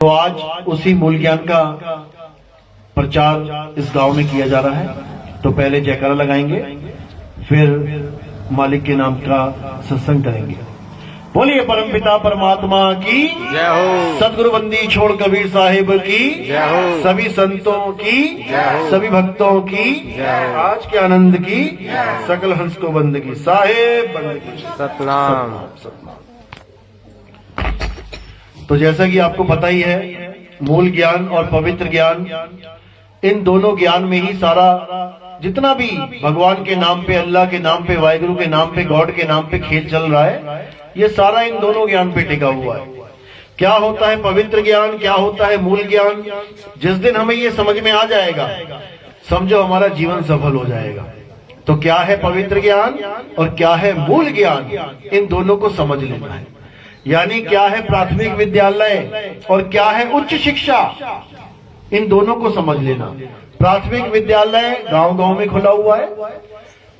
तो आज उसी मूल ज्ञान का प्रचार इस गांव में किया जा रहा है। तो पहले जयकारा लगाएंगे, फिर मालिक के नाम का सत्संग करेंगे। बोलिए परमपिता परमात्मा की जय हो। सदगुरु बंदी छोड़ कबीर साहिब की जय हो। सभी संतों की जय हो। सभी भक्तों की जय हो। आज के आनंद की सकल हंस को बंद की साहेब बंद की सतनाम। तो जैसा कि आपको पता ही है, मूल ज्ञान और पवित्र ज्ञान, इन दोनों ज्ञान में ही सारा जितना भी भगवान के नाम पे, अल्लाह के नाम पे, वाहिगुरु के नाम पे, गॉड के नाम पे खेल चल रहा है, ये सारा इन दोनों ज्ञान पे टिका हुआ है। क्या होता है पवित्र ज्ञान, क्या होता है मूल ज्ञान, जिस दिन हमें ये समझ में आ जाएगा, समझो हमारा जीवन सफल हो जाएगा। तो क्या है पवित्र ज्ञान और क्या है मूल ज्ञान, इन दोनों को समझ लेना है। यानी क्या है प्राथमिक विद्यालय और क्या है उच्च शिक्षा, इन दोनों को समझ लेना। प्राथमिक विद्यालय गांव-गांव में खुला हुआ है,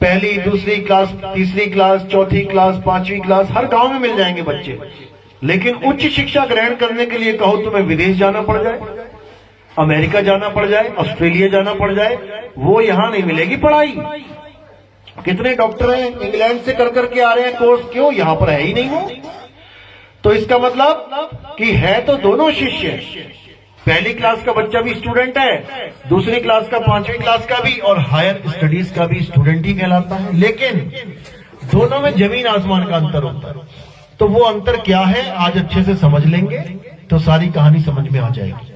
पहली, दूसरी क्लास, तीसरी क्लास, चौथी क्लास, पांचवी क्लास, हर गांव में मिल जाएंगे बच्चे। लेकिन उच्च शिक्षा ग्रहण करने के लिए कहो तुम्हें विदेश जाना पड़ जाए, अमेरिका जाना पड़ जाए, ऑस्ट्रेलिया जाना पड़ जाए, वो यहां नहीं मिलेगी पढ़ाई। कितने डॉक्टर हैं इंग्लैंड से कर करके आ रहे हैं कोर्स, क्यों? यहां पर है ही नहीं वो। तो इसका मतलब कि है तो दोनों शिष्य, पहली क्लास का बच्चा भी स्टूडेंट है, दूसरी क्लास का, पांचवी क्लास का भी, और हायर स्टडीज का भी स्टूडेंट ही कहलाता है। लेकिन दोनों में जमीन आसमान का अंतर होता है। तो वो अंतर क्या है आज अच्छे से समझ लेंगे तो सारी कहानी समझ में आ जाएगी।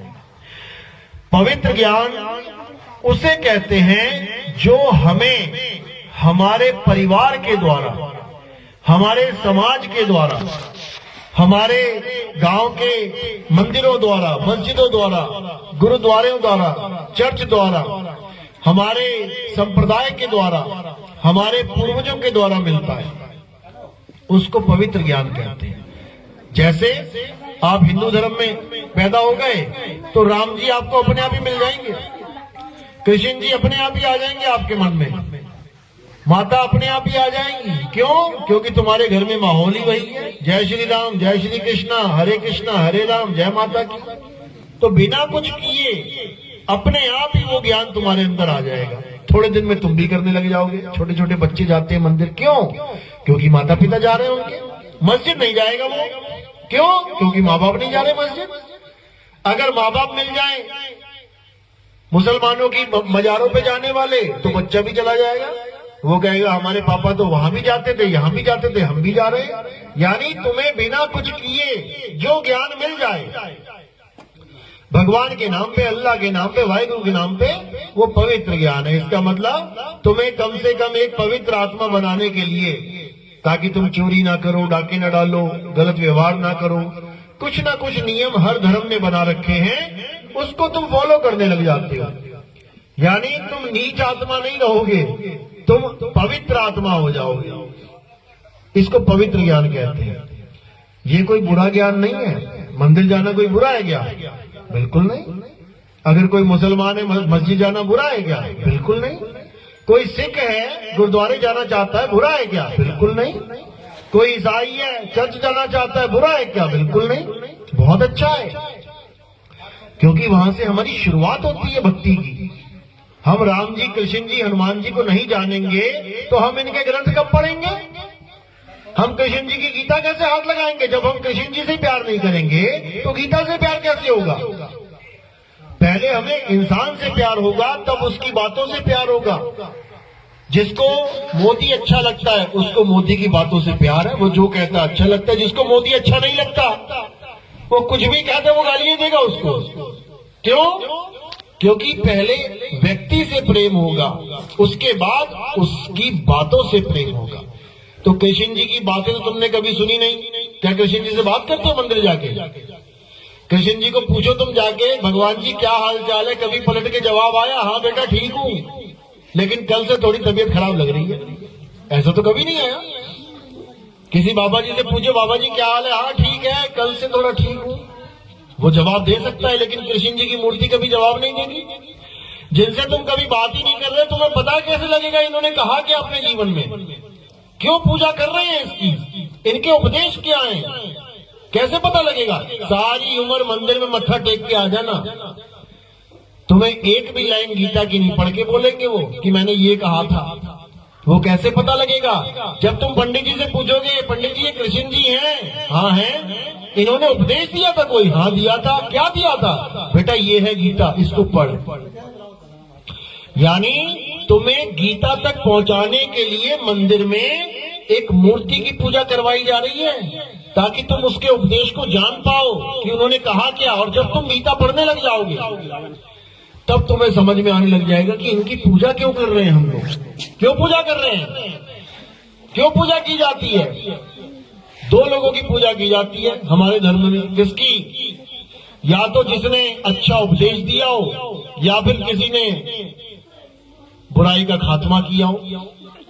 पवित्र ज्ञान उसे कहते हैं जो हमें हमारे परिवार के द्वारा, हमारे समाज के द्वारा, हमारे गांव के मंदिरों द्वारा, मस्जिदों द्वारा, गुरुद्वारों द्वारा, चर्च द्वारा, हमारे संप्रदाय के द्वारा, हमारे पूर्वजों के द्वारा मिलता है, उसको पवित्र ज्ञान कहते हैं। जैसे आप हिंदू धर्म में पैदा हो गए तो राम जी आपको अपने आप ही मिल जाएंगे, कृष्ण जी अपने आप ही आ जाएंगे आपके मन में, माता अपने आप ही आ जाएंगी। क्यों? क्योंकि तुम्हारे घर में माहौल ही वही है। जय श्री राम, जय श्री कृष्णा, हरे राम, जय माता की। तो बिना कुछ किए अपने आप ही वो ज्ञान तुम्हारे अंदर आ जाएगा। थोड़े दिन में तुम भी करने लग जाओगे। छोटे छोटे बच्चे जाते हैं मंदिर, क्यों? क्योंकि माता पिता जा रहे हैं उनके। मस्जिद नहीं जाएगा वो, क्यों? क्योंकि माँ बाप नहीं जा रहे मस्जिद। अगर माँ बाप मिल जाए मुसलमानों की मजारों पे जाने वाले, तो बच्चा भी चला जाएगा। वो कहेगा हमारे पापा तो वहां भी जाते थे, यहां भी जाते थे, हम भी जा रहे हैं। यानी तुम्हें बिना कुछ किए जो ज्ञान मिल जाए भगवान के नाम पे, अल्लाह के नाम पे, वाहिगुरु के नाम पे, वो पवित्र ज्ञान है। इसका मतलब तुम्हें कम से कम एक पवित्र आत्मा बनाने के लिए, ताकि तुम चोरी ना करो, डाके ना डालो, गलत व्यवहार ना करो, कुछ ना कुछ नियम हर धर्म ने बना रखे हैं, उसको तुम फॉलो करने लग जाते हो। यानी तुम नीच आत्मा नहीं रहोगे, तुम पवित्र आत्मा हो जाओगे। इसको पवित्र ज्ञान कहते हैं। ये कोई बुरा ज्ञान नहीं है। मंदिर जाना कोई बुरा है क्या? बिल्कुल नहीं। अगर कोई मुसलमान है मस्जिद जाना बुरा है क्या? बिल्कुल नहीं। कोई सिख है गुरुद्वारे जाना चाहता है, बुरा है क्या? बिल्कुल नहीं। कोई ईसाई है चर्च जाना चाहता है, बुरा है क्या? बिल्कुल नहीं, बहुत अच्छा है। क्योंकि वहां से हमारी शुरुआत होती है भक्ति की। हम राम जी, कृष्ण जी, हनुमान जी को नहीं जानेंगे तो हम इनके ग्रंथ कब पढ़ेंगे? हम कृष्ण जी की गीता कैसे हाथ लगाएंगे? जब हम कृष्ण जी से प्यार नहीं करेंगे तो गीता से प्यार कैसे होगा? पहले हमें इंसान से प्यार होगा, तब उसकी बातों से प्यार होगा। जिसको मोदी अच्छा लगता है उसको मोदी की बातों से प्यार है, वो जो कहता है अच्छा लगता है। जिसको मोदी अच्छा नहीं लगता वो कुछ भी कहता है, वो गालियां देगा उसको। क्यों? क्योंकि पहले व्यक्ति से प्रेम होगा, उसके बाद उसकी बातों से प्रेम होगा। तो कृष्ण जी की बातें तो तुमने कभी सुनी नहीं। क्या कृष्ण जी से बात करते हो मंदिर जाके? कृष्ण जी को पूछो तुम जाके, भगवान जी क्या हाल चाल है, कभी पलट के जवाब आया हाँ बेटा ठीक हूं, लेकिन कल से थोड़ी तबीयत खराब लग रही है? ऐसा तो कभी नहीं आया। किसी बाबा जी से पूछो बाबा जी क्या हाल है, हाँ ठीक है, कल से थोड़ा ठीक हूं, वो जवाब दे सकता है। लेकिन कृष्ण जी की मूर्ति कभी जवाब नहीं देगी। जिनसे तुम कभी बात ही नहीं कर रहे, तुम्हें पता कैसे लगेगा इन्होंने कहा क्या अपने जीवन में? क्यों पूजा कर रहे हैं इसकी? इनके उपदेश क्या हैं? कैसे पता लगेगा? सारी उम्र मंदिर में मत्था टेक के आ जाना, तुम्हें एक भी लाइन गीता की नहीं पढ़ के बोलेंगे वो कि मैंने ये कहा था। वो कैसे पता लगेगा? जब तुम पंडित जी से पूछोगे, पंडित जी ये कृष्ण जी हैं? हाँ हैं। इन्होंने उपदेश दिया था कोई? हाँ दिया था। क्या दिया था? बेटा ये है गीता, इसको पढ़। यानी तुम्हें गीता तक पहुंचाने के लिए मंदिर में एक मूर्ति की पूजा करवाई जा रही है, ताकि तुम उसके उपदेश को जान पाओ कि उन्होंने कहा क्या। और जब तुम गीता पढ़ने लग जाओगे तब तुम्हें समझ में आने लग जाएगा कि इनकी पूजा क्यों कर रहे हैं हम लोग, क्यों पूजा कर रहे हैं, क्यों पूजा की जाती है। दो लोगों की पूजा की जाती है हमारे धर्म में। किसकी? या तो जिसने अच्छा उपदेश दिया हो, या फिर किसी ने बुराई का खात्मा किया हो।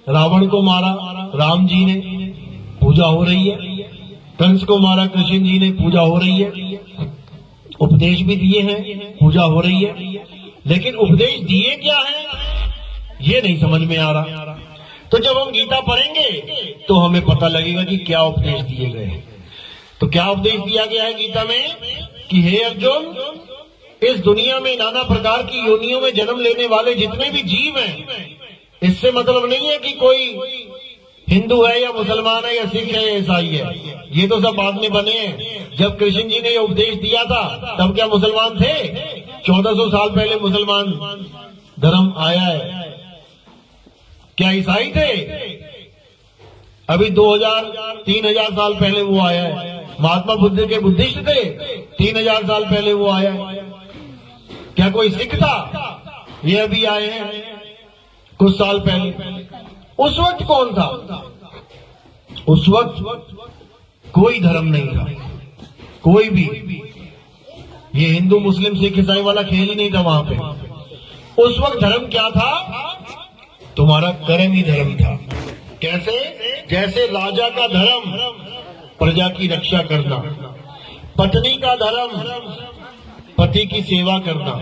रावण को मारा राम जी ने, पूजा हो रही है। कंस को मारा कृष्ण जी ने, पूजा हो रही है। उपदेश भी दिए हैं, पूजा हो रही है। लेकिन उपदेश दिए क्या है ये नहीं समझ में आ रहा। तो जब हम गीता पढ़ेंगे तो हमें पता लगेगा कि क्या उपदेश दिए गए हैं। तो क्या उपदेश दिया गया है गीता में कि हे अर्जुन, इस दुनिया में नाना प्रकार की योनियों में जन्म लेने वाले जितने भी जीव हैं, इससे मतलब नहीं है कि कोई हिंदू है या मुसलमान है या सिख है या ईसाई है। ये तो सब बाद में बने हैं। जब कृष्ण जी ने ये उपदेश दिया था तब क्या मुसलमान थे? 1400 साल पहले मुसलमान धर्म आया है। क्या ईसाई थे? अभी 2000-3000 साल पहले वो आया है। महात्मा बुद्ध के बुद्धिस्ट थे, 3000 साल पहले वो आया है। क्या कोई सिख था? ये अभी आए हैं कुछ साल पहले। उस वक्त कौन था? उस वक्त कोई धर्म नहीं था, कोई भी। ये हिंदू मुस्लिम सिख ईसाई वाला खेल ही नहीं था वहां पे। उस वक्त धर्म क्या था? तुम्हारा कर्म ही धर्म था। कैसे? जैसे राजा का धर्म प्रजा की रक्षा करना, पत्नी का धर्म पति की सेवा करना,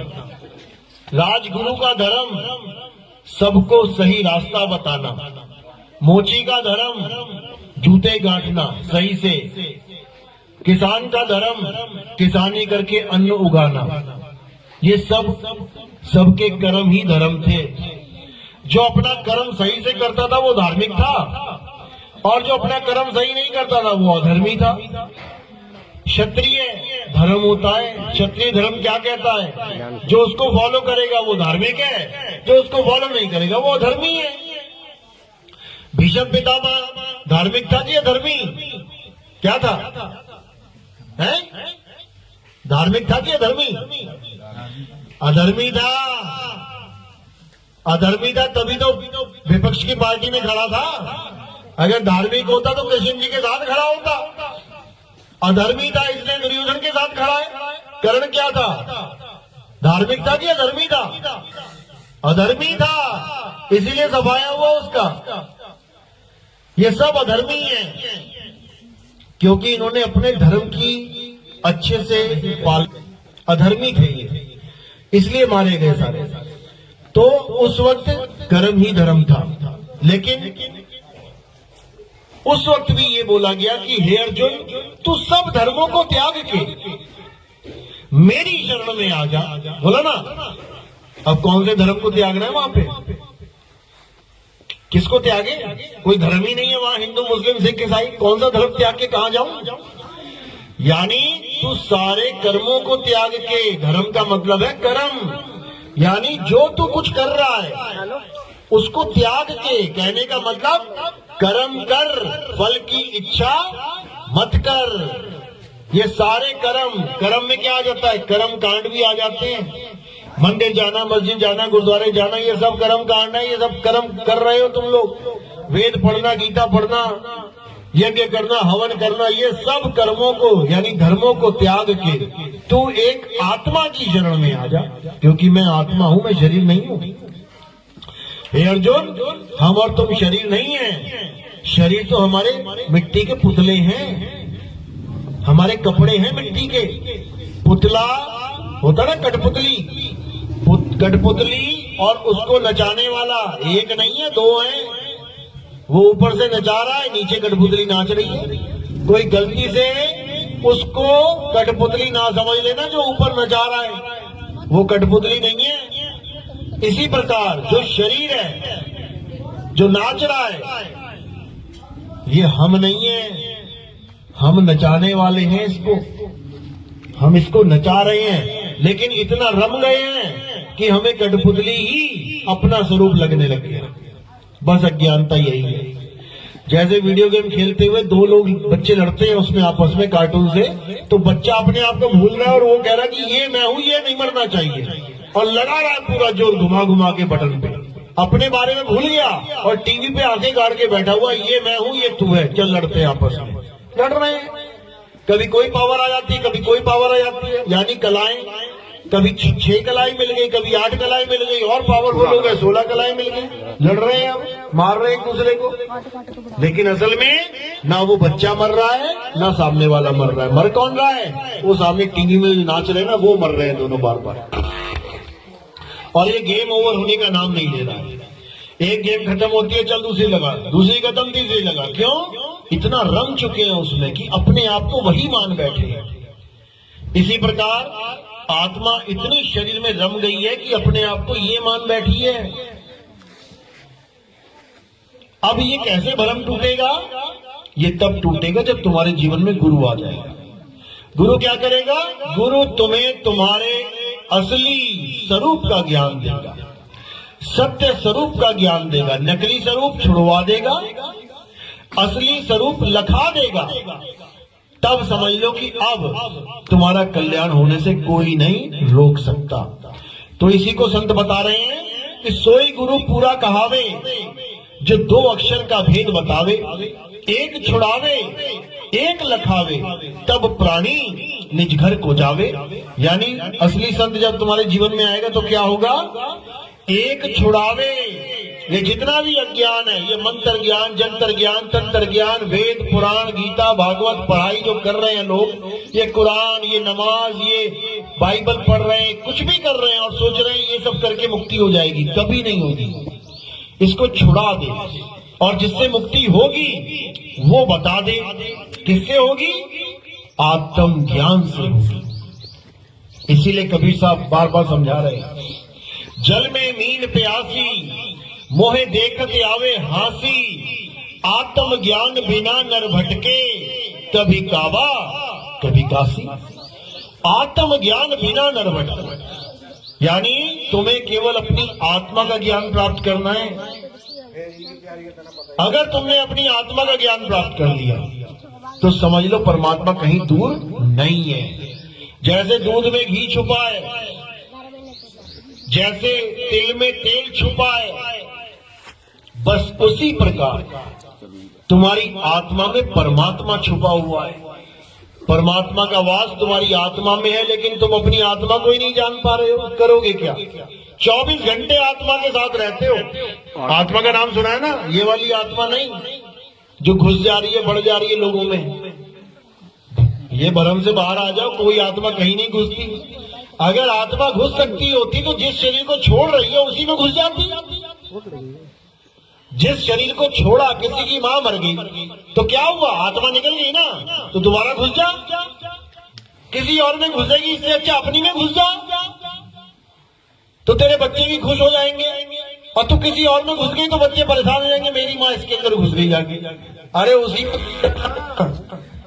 राजगुरु का धर्म सबको सही रास्ता बताना, मोची का धर्म जूते गांठना सही से, किसान का धर्म किसानी करके अन्न उगाना, ये सब सबके कर्म ही धर्म थे। जो अपना कर्म सही से करता था वो धार्मिक था, और जो अपना कर्म सही नहीं करता था वो अधर्मी था। क्षत्रिय धर्म होता है। क्षत्रिय धर्म क्या कहता है? जो उसको फॉलो करेगा वो धार्मिक है, जो उसको फॉलो नहीं करेगा वो अधर्मी है। भीष्म पितामह धार्मिक था कि अधर्मी? क्या था? है? धार्मिक था कि अधर्मी? अधर्मी था। अधर्मी था तभी तो विपक्ष की पार्टी में खड़ा था। अगर धार्मिक होता तो कृष्ण जी के साथ खड़ा होता। अधर्मी था इसलिए दुर्योधन के साथ खड़ा है। कारण क्या था? धार्मिक था कि अधर्मी था? अधर्मी था, इसीलिए सफाया हुआ उसका। ये सब अधर्मी है, क्योंकि इन्होंने अपने धर्म की अच्छे से पाल। अधर्मी थे ये, इसलिए मारे गए सारे। तो उस वक्त कर्म ही धर्म था। लेकिन उस वक्त भी ये बोला गया कि हे अर्जुन, तू सब धर्मों को त्याग के मेरी शरण में आ जा। बोला ना? अब कौन से धर्म को त्यागना है वहां पे? किसको त्यागे? कोई धर्म ही नहीं है वहां। हिंदू मुस्लिम सिख ईसाई, कौन सा धर्म त्याग के कहां जाऊं? यानी तू सारे कर्मों को त्याग के, धर्म का मतलब है कर्म, यानी जो तू कुछ कर रहा है उसको त्याग के। कहने का मतलब कर्म कर, फल की इच्छा मत कर। ये सारे कर्म में क्या आ जाता है? कर्म कांड भी आ जाते हैं। मंदिर जाना, मस्जिद जाना, गुरुद्वारे जाना, ये सब कर्म कांड है। ये सब कर्म कर रहे हो तुम लोग। वेद पढ़ना, गीता पढ़ना, यज्ञ करना, हवन करना, ये सब कर्मों को यानी धर्मों को त्याग के तू एक आत्मा की शरण में आ जा। क्योंकि मैं आत्मा हूं, मैं शरीर नहीं हूं। हे अर्जुन, हम और तुम शरीर नहीं है। शरीर तो हमारे मिट्टी के पुतले हैं, हमारे कपड़े हैं मिट्टी के। पुतला होता ना, कठपुतली। कठपुतली और उसको नचाने वाला एक नहीं है, दो हैं। वो ऊपर से नचा रहा है, नीचे कठपुतली नाच रही है। कोई गलती से उसको कठपुतली ना समझ लेना जो ऊपर नचा रहा है, वो कठपुतली नहीं है। इसी प्रकार जो शरीर है जो नाच रहा है ये हम नहीं है, हम नचाने वाले हैं इसको, हम इसको नचा रहे हैं, लेकिन इतना रम गए हैं कि हमें कठपुतली ही अपना स्वरूप लगने लग गया। बस अज्ञानता यही है। जैसे वीडियो गेम खेलते हुए दो लोग बच्चे लड़ते हैं उसमें आपस में कार्टून से, तो बच्चा अपने आप को भूल रहा है और वो कह रहा है कि ये मैं हूं, ये नहीं मरना चाहिए, और लगा रहा है पूरा जोर घुमा घुमा के बटन पे, अपने बारे में भूल गया और टीवी पे आंखें गाड़ के बैठा हुआ, ये मैं हूं ये तू है, चल लड़ते हैं आपस में, लड़ रहे हैं। कभी कोई पावर आ जाती है, कभी कोई पावर आ जाती है, यानी कलाएं, कभी 6 कलाई मिल गई, कभी 8 कलाई मिल गई, और पावरफुल हो गए 16 कलाई मिल गई, लड़ रहे हैं, अब मार रहे हैं एक दूसरे को। लेकिन असल में ना वो बच्चा मर रहा है ना सामने वाला मर रहा है। मर कौन रहा है? वो सामने टीवी में नाच रहे हैं ना, वो मर रहे हैं दोनों बार बार। और ये गेम ओवर होने का नाम नहीं ले रहा है। एक गेम खत्म होती है, चल दूसरी लगा, दूसरी खत्म तीसरी लगा। क्यों? इतना रम चुके हैं उसमें कि अपने आप को वही मान बैठे हैं। इसी प्रकार आत्मा इतनी शरीर में रम गई है कि अपने आप को ये मान बैठी है। अब ये कैसे भ्रम टूटेगा? ये तब टूटेगा जब तुम्हारे जीवन में गुरु आ जाएगा। गुरु क्या करेगा? गुरु तुम्हें तुम्हारे असली स्वरूप का ज्ञान देगा, सत्य स्वरूप का ज्ञान देगा, नकली स्वरूप छुड़वा देगा, असली स्वरूप लखा देगा। तब समझ लो कि अब तुम्हारा कल्याण होने से कोई नहीं रोक सकता। तो इसी को संत बता रहे हैं कि सोई गुरु पूरा कहावे, जो 2 अक्षर का भेद बतावे, एक छुड़ावे एक लखावे, तब प्राणी निज घर को जावे। यानी असली संत जब तुम्हारे जीवन में आएगा तो क्या होगा? एक छुड़ावे, ये जितना भी अज्ञान है, ये मंत्र ज्ञान, जंतर ज्ञान, तंत्र ज्ञान, वेद पुराण गीता भागवत पढ़ाई जो कर रहे हैं लोग, ये कुरान, ये नमाज, ये बाइबल पढ़ रहे हैं, कुछ भी कर रहे हैं और सोच रहे हैं ये सब करके मुक्ति हो जाएगी, कभी नहीं होगी। इसको छुड़ा दे और जिससे मुक्ति होगी वो बता दे। किससे होगी? आत्म ज्ञान से होगी। इसीलिए कबीर साहब बार बार समझा रहे हैं, जल में मीन प्यासी, मोहे देखत आवे हासी, आत्म ज्ञान बिना नर भटके, कभी काबा कभी काशी। आत्म ज्ञान बिना नर भटके, यानी तुम्हें केवल अपनी आत्मा का ज्ञान प्राप्त करना है। अगर तुमने अपनी आत्मा का ज्ञान प्राप्त कर लिया तो समझ लो परमात्मा कहीं दूर नहीं है। जैसे दूध में घी छुपा है, जैसे तिल में तेल छुपा है, बस उसी प्रकार तुम्हारी आत्मा में परमात्मा छुपा हुआ है। परमात्मा का वास तुम्हारी आत्मा में है, लेकिन तुम अपनी आत्मा को ही नहीं जान पा रहे हो। करोगे क्या? 24 घंटे आत्मा के साथ रहते हो। आत्मा का नाम सुना है ना? ये वाली आत्मा नहीं जो घुस जा रही है, बढ़ जा रही है लोगों में। ये भ्रम से बाहर आ जाओ, कोई आत्मा कहीं नहीं घुसती। अगर आत्मा घुस सकती होती तो जिस शरीर को छोड़ रही है उसी में घुस जाती। जिस शरीर को छोड़ा, किसी की मां मर गई तो क्या हुआ? आत्मा निकल गई ना, तो दोबारा घुस जा। किसी और में घुसेगी, इससे अच्छा अपनी में घुस जा, तो तेरे बच्चे भी खुश हो जाएंगे। और तू किसी और में घुस गई तो बच्चे परेशान हो जाएंगे, मेरी माँ इसके अंदर घुस गई जाके। अरे उसी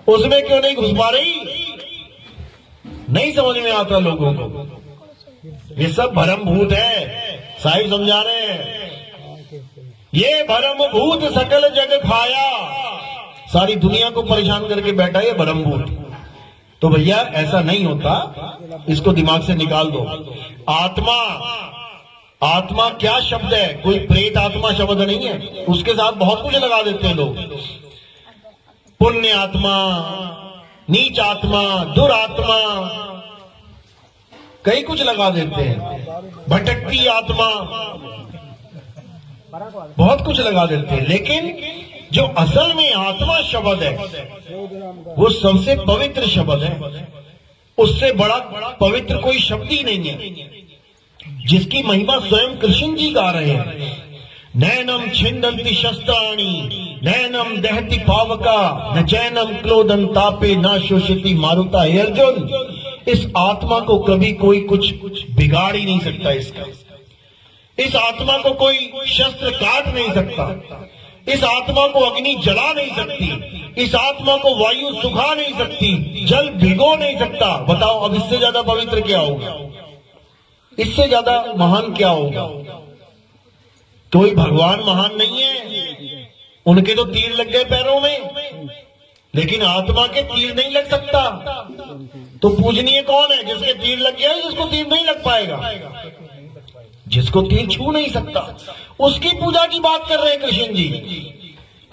उसमें क्यों नहीं घुस पा रही? नहीं समझ में आता लोगों को। ये सब भरम भूत है, साहिब समझा रहे हैं। ये भरम भूत सकल जग खाया, सारी दुनिया को परेशान करके बैठा है भरम भूत। तो भैया ऐसा नहीं होता, इसको दिमाग से निकाल दो। आत्मा, आत्मा क्या शब्द है? कोई प्रेत आत्मा शब्द नहीं है, उसके साथ बहुत कुछ लगा देते हैं लोग। पुण्य आत्मा, नीच आत्मा, दुरात्मा, कई कुछ लगा देते हैं। भटकती आत्मा, बहुत कुछ लगा देते हैं। लेकिन जो असल में आत्मा शब्द है वो सबसे पवित्र शब्द है। उससे बड़ा पवित्र कोई शब्द ही नहीं है, जिसकी महिमा स्वयं कृष्ण जी गा रहे हैं। नैनम छिंदंती शस्त्राणि नैनम दहति पावका न चैनम क्लोदन तापे न शोषिति मारुता। हे अर्जुन, इस आत्मा को कभी कोई कुछ बिगाड़ ही नहीं सकता। इस आत्मा को कोई शस्त्र काट नहीं सकता, इस आत्मा को अग्नि जला नहीं सकती, इस आत्मा को वायु सुखा नहीं सकती, जल भिगो नहीं सकता। बताओ अब इससे ज्यादा पवित्र क्या होगा, इससे ज्यादा महान क्या होगा? कोई भगवान महान नहीं है, उनके तो तीर लग गए पैरों में, लेकिन आत्मा के तीर नहीं लग सकता। तो पूजनीय कौन है? जिसके तीर लग गया, जिसको तीर नहीं लग पाएगा, जिसको तीर छू नहीं सकता, उसकी पूजा की बात कर रहे हैं कृष्ण जी।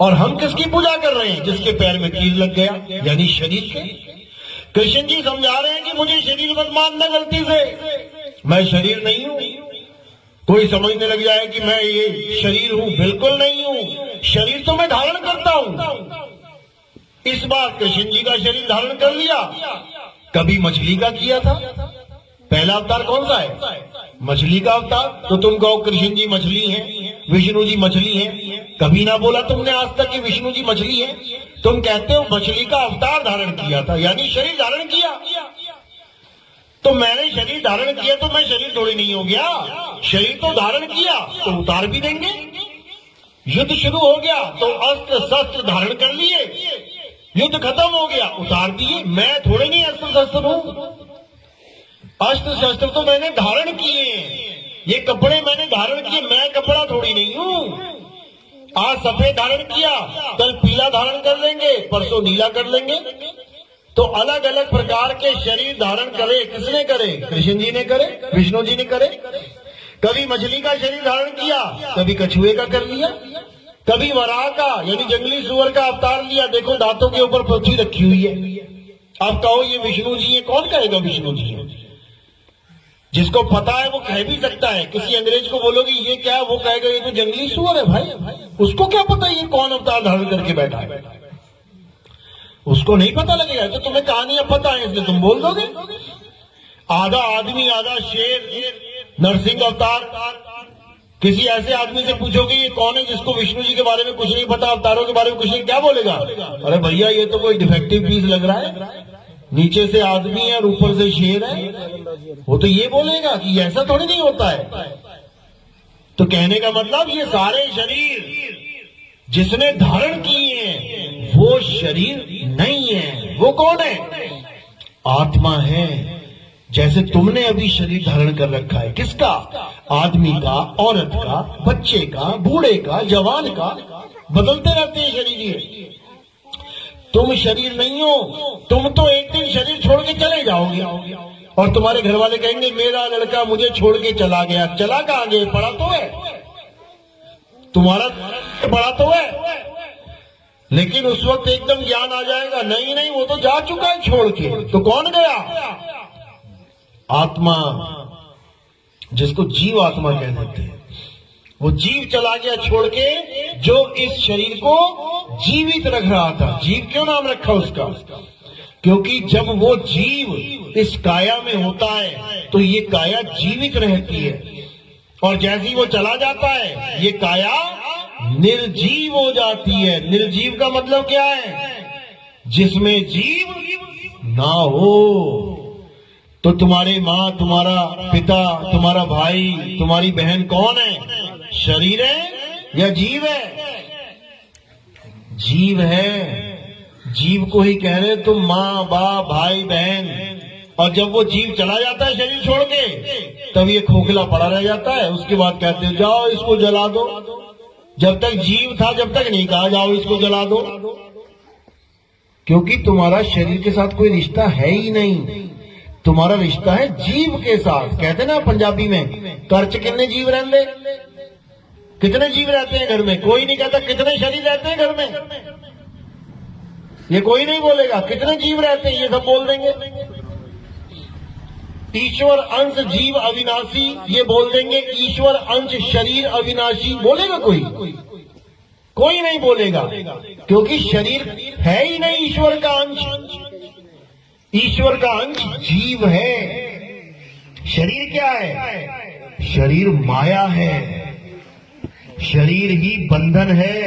और हम किसकी पूजा कर रहे हैं? जिसके पैर में तीर लग गया, यानी शरीर के। कृष्ण जी समझा रहे हैं कि मुझे शरीर मत मानना गलती से, मैं शरीर नहीं हूं। कोई समझने लग जाए कि मैं ये शरीर हूं, बिल्कुल नहीं हूं। शरीर तो मैं धारण करता हूं। इस बार कृष्ण जी का शरीर धारण कर लिया। कभी मछली का किया था, पहला अवतार कौन सा है? मछली का अवतार। तो तुम कहो कृष्ण जी मछली हैं, विष्णु जी मछली हैं, कभी ना बोला तुमने आज तक कि विष्णु जी मछली हैं। तुम कहते हो मछली का अवतार धारण किया था, यानी शरीर धारण किया। तो मैंने शरीर धारण किया तो मैं शरीर थोड़ी नहीं हो गया। शरीर तो धारण किया तो उतार भी देंगे। युद्ध शुरू हो गया तो अस्त्र शस्त्र धारण कर लिए, युद्ध खत्म हो गया, उतार दिए। मैं थोड़े नहीं अस्त्र शस्त्र हूं, अस्त्र शस्त्र तो मैंने धारण किए। ये कपड़े मैंने धारण किए, मैं कपड़ा थोड़ी नहीं हूं। आज सफेद धारण किया, कल पीला धारण कर लेंगे, परसों नीला कर लेंगे। तो अलग अलग प्रकार के शरीर धारण करे, किसने करे? कृष्ण जी ने करे, विष्णु जी ने करे। कभी मछली का शरीर धारण किया, कभी कछुए का कर लिया, कभी वराह का यानी जंगली सुअर का अवतार लिया। देखो दांतों के ऊपर पृथ्वी रखी हुई है। अब कहो ये विष्णु जी है, कौन कहेगा विष्णु जी है? जिसको पता है वो कह भी सकता है। किसी अंग्रेज को बोलोगे ये क्या है, वो कहेगा ये तो जंगली सुअर है भाई। उसको क्या पता ये कौन अवतार धारण करके बैठा है? उसको नहीं पता लगेगा। तो तुम्हें कहानियां पता है इसलिए तुम बोल दोगे। आधा आदमी आधा शेर, नरसिंह अवतार। किसी ऐसे आदमी से पूछोगे ये कौन है जिसको विष्णु जी के बारे में कुछ नहीं पता, अवतारों के बारे में कुछ नहीं, क्या बोलेगा? अरे भैया ये तो कोई डिफेक्टिव पीस लग रहा है, नीचे से आदमी है और ऊपर से शेर है। वो तो ये बोलेगा कि ऐसा थोड़ी नहीं होता है। तो कहने का मतलब ये सारे शरीर जिसने धारण किए हैं वो शरीर नहीं है। वो कौन है? आत्मा है। जैसे तुमने अभी शरीर धारण कर रखा है, किसका? आदमी का, औरत का, बच्चे का, बूढ़े का, जवान का, बदलते रहते हैं शरीर ये। तुम शरीर नहीं हो, तुम तो एक दिन शरीर छोड़ के चले जाओगे और तुम्हारे घर वाले कहेंगे मेरा लड़का मुझे छोड़ के चला गया। चला कहां गया? पड़ा तो है, तुम्हारा पड़ा तो है। लेकिन उस वक्त एकदम ज्ञान आ जाएगा, नहीं नहीं वो तो जा चुका है छोड़ के। तो कौन गया? आत्मा, जिसको जीव आत्मा कह देते हैं। वो जीव चला गया छोड़ के, जो इस शरीर को जीवित रख रहा था। जीव क्यों नाम रखा उसका? क्योंकि जब वो जीव इस काया में होता है तो ये काया जीवित रहती है, और जैसे ही वो चला जाता है ये काया निर्जीव हो जाती है। निर्जीव का मतलब क्या है? जिसमें जीव ना हो। तो तुम्हारी माँ, तुम्हारा पिता, तुम्हारा भाई, तुम्हारी बहन कौन है? शरीर है या जीव है? जीव है। जीव को ही कह रहे तुम माँ बाप भाई बहन। और जब वो जीव चला जाता है शरीर छोड़ के, तब ये खोखला पड़ा रह जाता है। उसके बाद कहते हो जाओ इसको जला दो। जब तक जीव था जब तक नहीं कहा जाओ इसको जला दो, क्योंकि तुम्हारा शरीर के साथ कोई रिश्ता है ही नहीं। तुम्हारा रिश्ता है जीव के साथ। कहते ना पंजाबी में, घर च कितने जीव रहते? कितने जीव रहते हैं घर में? कोई नहीं कहता कितने शरीर रहते हैं घर में, ये कोई नहीं बोलेगा। कितने जीव रहते हैं ये सब बोल देंगे। ईश्वर अंश जीव अविनाशी ये बोल देंगे। ईश्वर अंश शरीर अविनाशी बोलेगा कोई? कोई नहीं बोलेगा, क्योंकि शरीर है ही नहीं ईश्वर का अंश। ईश्वर का अंश जीव है। शरीर क्या है? शरीर माया है, शरीर ही बंधन है।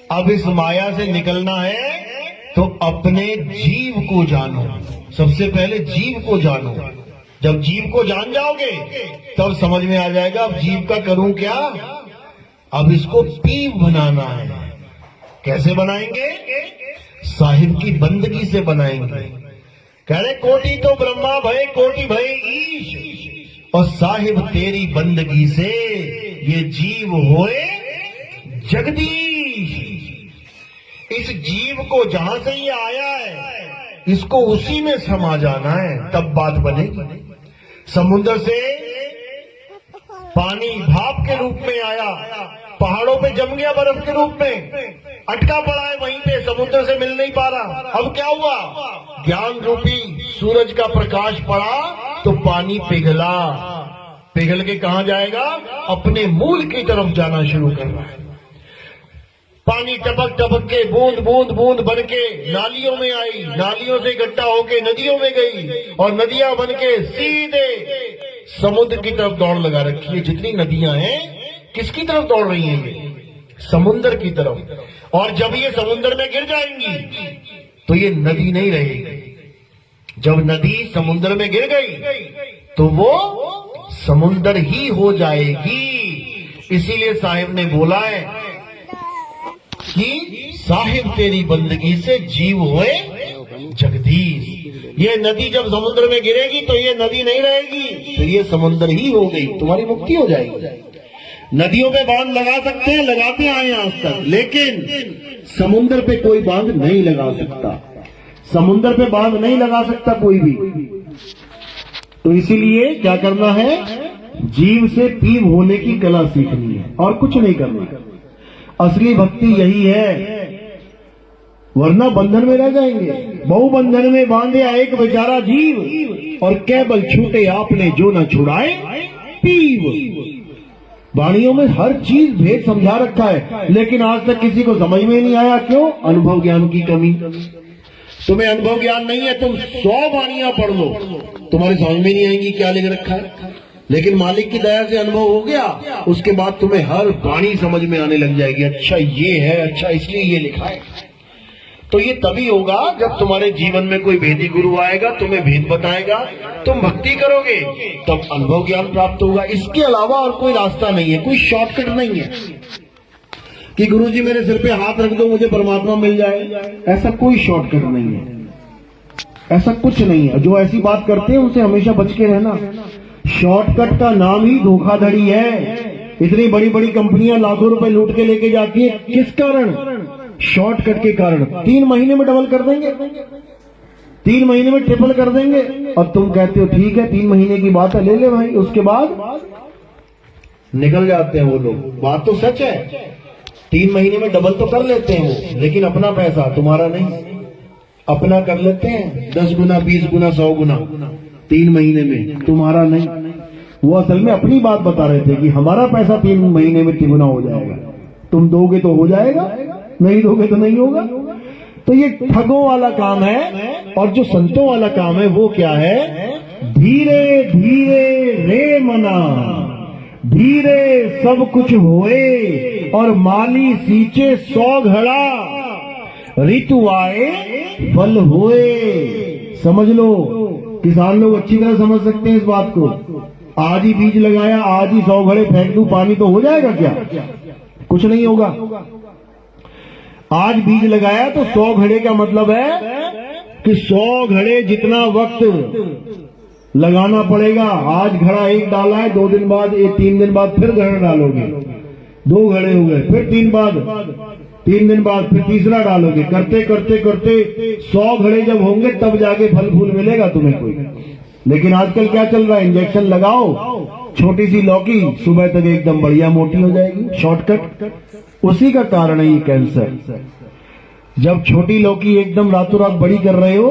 अब इस माया से निकलना है तो अपने जीव को जानो। सबसे पहले जीव को जानो। जब जीव को जान जाओगे तब समझ में आ जाएगा अब जीव का करूं क्या। अब इसको पीव बनाना है। कैसे बनाएंगे? साहिब की बंदगी से बनाएंगे। कह रहे कोटि तो ब्रह्मा भय कोटि भय ईश, और साहिब तेरी बंदगी से ये जीव होए जगदीश। इस जीव को जहां से ये आया है इसको उसी में समा जाना है, तब बात बनेगी। समुद्र से पानी भाप के रूप में आया, पहाड़ों पे जम गया बर्फ के रूप में, अटका पड़ा है वहीं पे, समुद्र से मिल नहीं पा रहा। अब क्या हुआ? ज्ञान रूपी सूरज का प्रकाश पड़ा तो पानी पिघला। पिघल के कहां जाएगा? अपने मूल की तरफ जाना शुरू कर रहा है। पानी टपक टपक के बूंद बूंद बूंद बन के नालियों में आई, नालियों से इकट्ठा होके नदियों में गई, और नदियां बन के सीधे समुद्र की तरफ दौड़ लगा रखी है। जितनी नदियां हैं किसकी तरफ दौड़ रही हैं? ये समुद्र की तरफ। और जब ये समुद्र में गिर जाएंगी तो ये नदी नहीं रहेगी। जब नदी समुद्र में गिर गई तो वो समुद्र ही हो जाएगी। इसीलिए साहिब ने बोला है कि साहिब तेरी बंदगी से जीव होए जगदीश। ये नदी जब समुद्र में गिरेगी तो ये नदी नहीं रहेगी, तो ये समुद्र ही हो गई, तुम्हारी मुक्ति हो जाएगी। नदियों पे बांध लगा सकते हैं, लगाते आए आज तक, लेकिन समुद्र पे कोई बांध नहीं लगा सकता। समुद्र पे बांध नहीं लगा सकता कोई भी। तो इसीलिए क्या करना है? जीव से पीव होने की कला सीखनी है और कुछ नहीं करना। असली भक्ति यही है, वरना बंधन में रह जाएंगे। बहु बंधन में बांधे एक बेचारा जीव, और केवल छूटे आपने जो न छुड़ाए पीव। वाणियों में हर चीज भेद समझा रखा है, लेकिन आज तक किसी को समझ में नहीं आया। क्यों? अनुभव ज्ञान की कमी। तुम्हें अनुभव ज्ञान नहीं है, तुम 100 वाणियां पढ़ लो, तुम्हारे समझ में नहीं आएंगी क्या लिख रखा है। लेकिन मालिक की दया से अनुभव हो गया, उसके बाद तुम्हें हर वाणी समझ में आने लग जाएगी। अच्छा ये है, अच्छा इसलिए ये लिखा है। तो ये तभी होगा जब तुम्हारे जीवन में कोई भेदी गुरु आएगा, तुम्हें भेद बताएगा, तुम भक्ति करोगे, तब अनुभव ज्ञान प्राप्त होगा। इसके अलावा और कोई रास्ता नहीं है, कोई शॉर्टकट नहीं है कि गुरुजी मेरे सिर पे हाथ रख दो मुझे परमात्मा मिल जाए। ऐसा कोई शॉर्टकट नहीं है, ऐसा कुछ नहीं है। जो ऐसी बात करते हैं उनसे हमेशा बच के रहना। शॉर्टकट का नाम ही धोखाधड़ी है। इतनी बड़ी बड़ी कंपनियां लाखों रुपए लूट के लेके जाती है, किस कारण? शॉर्टकट के कारण। 3 महीने में डबल कर देंगे, 3 महीने में ट्रिपल कर देंगे, और तुम कहते हो ठीक है 3 महीने की बात है, ले ले भाई। उसके बाद निकल जाते हैं वो लोग। बात तो सच है, 3 महीने में डबल तो कर लेते हैं वो, लेकिन अपना पैसा तुम्हारा नहीं, अपना कर लेते हैं 10 गुना 20 गुना 100 गुना 3 महीने में, तुम्हारा नहीं। वो असल में अपनी बात बता रहे थे कि हमारा पैसा 3 महीने में 3 गुना हो जाएगा, तुम दोगे तो हो जाएगा, नहीं दोगे तो नहीं होगा। तो ये ठगों वाला काम है। और जो संतों वाला काम है वो क्या है? धीरे धीरे रे मना, धीरे सब कुछ होए, और माली सींचे 100 घड़ा, ऋतु आए फल होए। समझ लो, किसान लोग अच्छी तरह समझ सकते हैं इस बात को। आज ही बीज लगाया, आज ही 100 घड़े फेंक दूं पानी तो हो जाएगा क्या? कुछ नहीं होगा। आज बीज लगाया तो 100 घड़े का मतलब है कि 100 घड़े जितना वक्त लगाना पड़ेगा। आज घड़ा एक डाला है, 2 दिन बाद 3 दिन बाद फिर घड़ा डालोगे, 2 घड़े हो गए, फिर 3 दिन बाद फिर तीसरा डालोगे। करते करते करते 100 घड़े जब होंगे तब जाके फल फूल मिलेगा तुम्हें कोई। लेकिन आजकल क्या चल रहा है? इंजेक्शन लगाओ, छोटी सी लौकी सुबह तक एकदम बढ़िया मोटी हो जाएगी। शॉर्टकट, उसी का कारण है ये कैंसर। जब छोटी लौकी एकदम रातों रात बड़ी कर रहे हो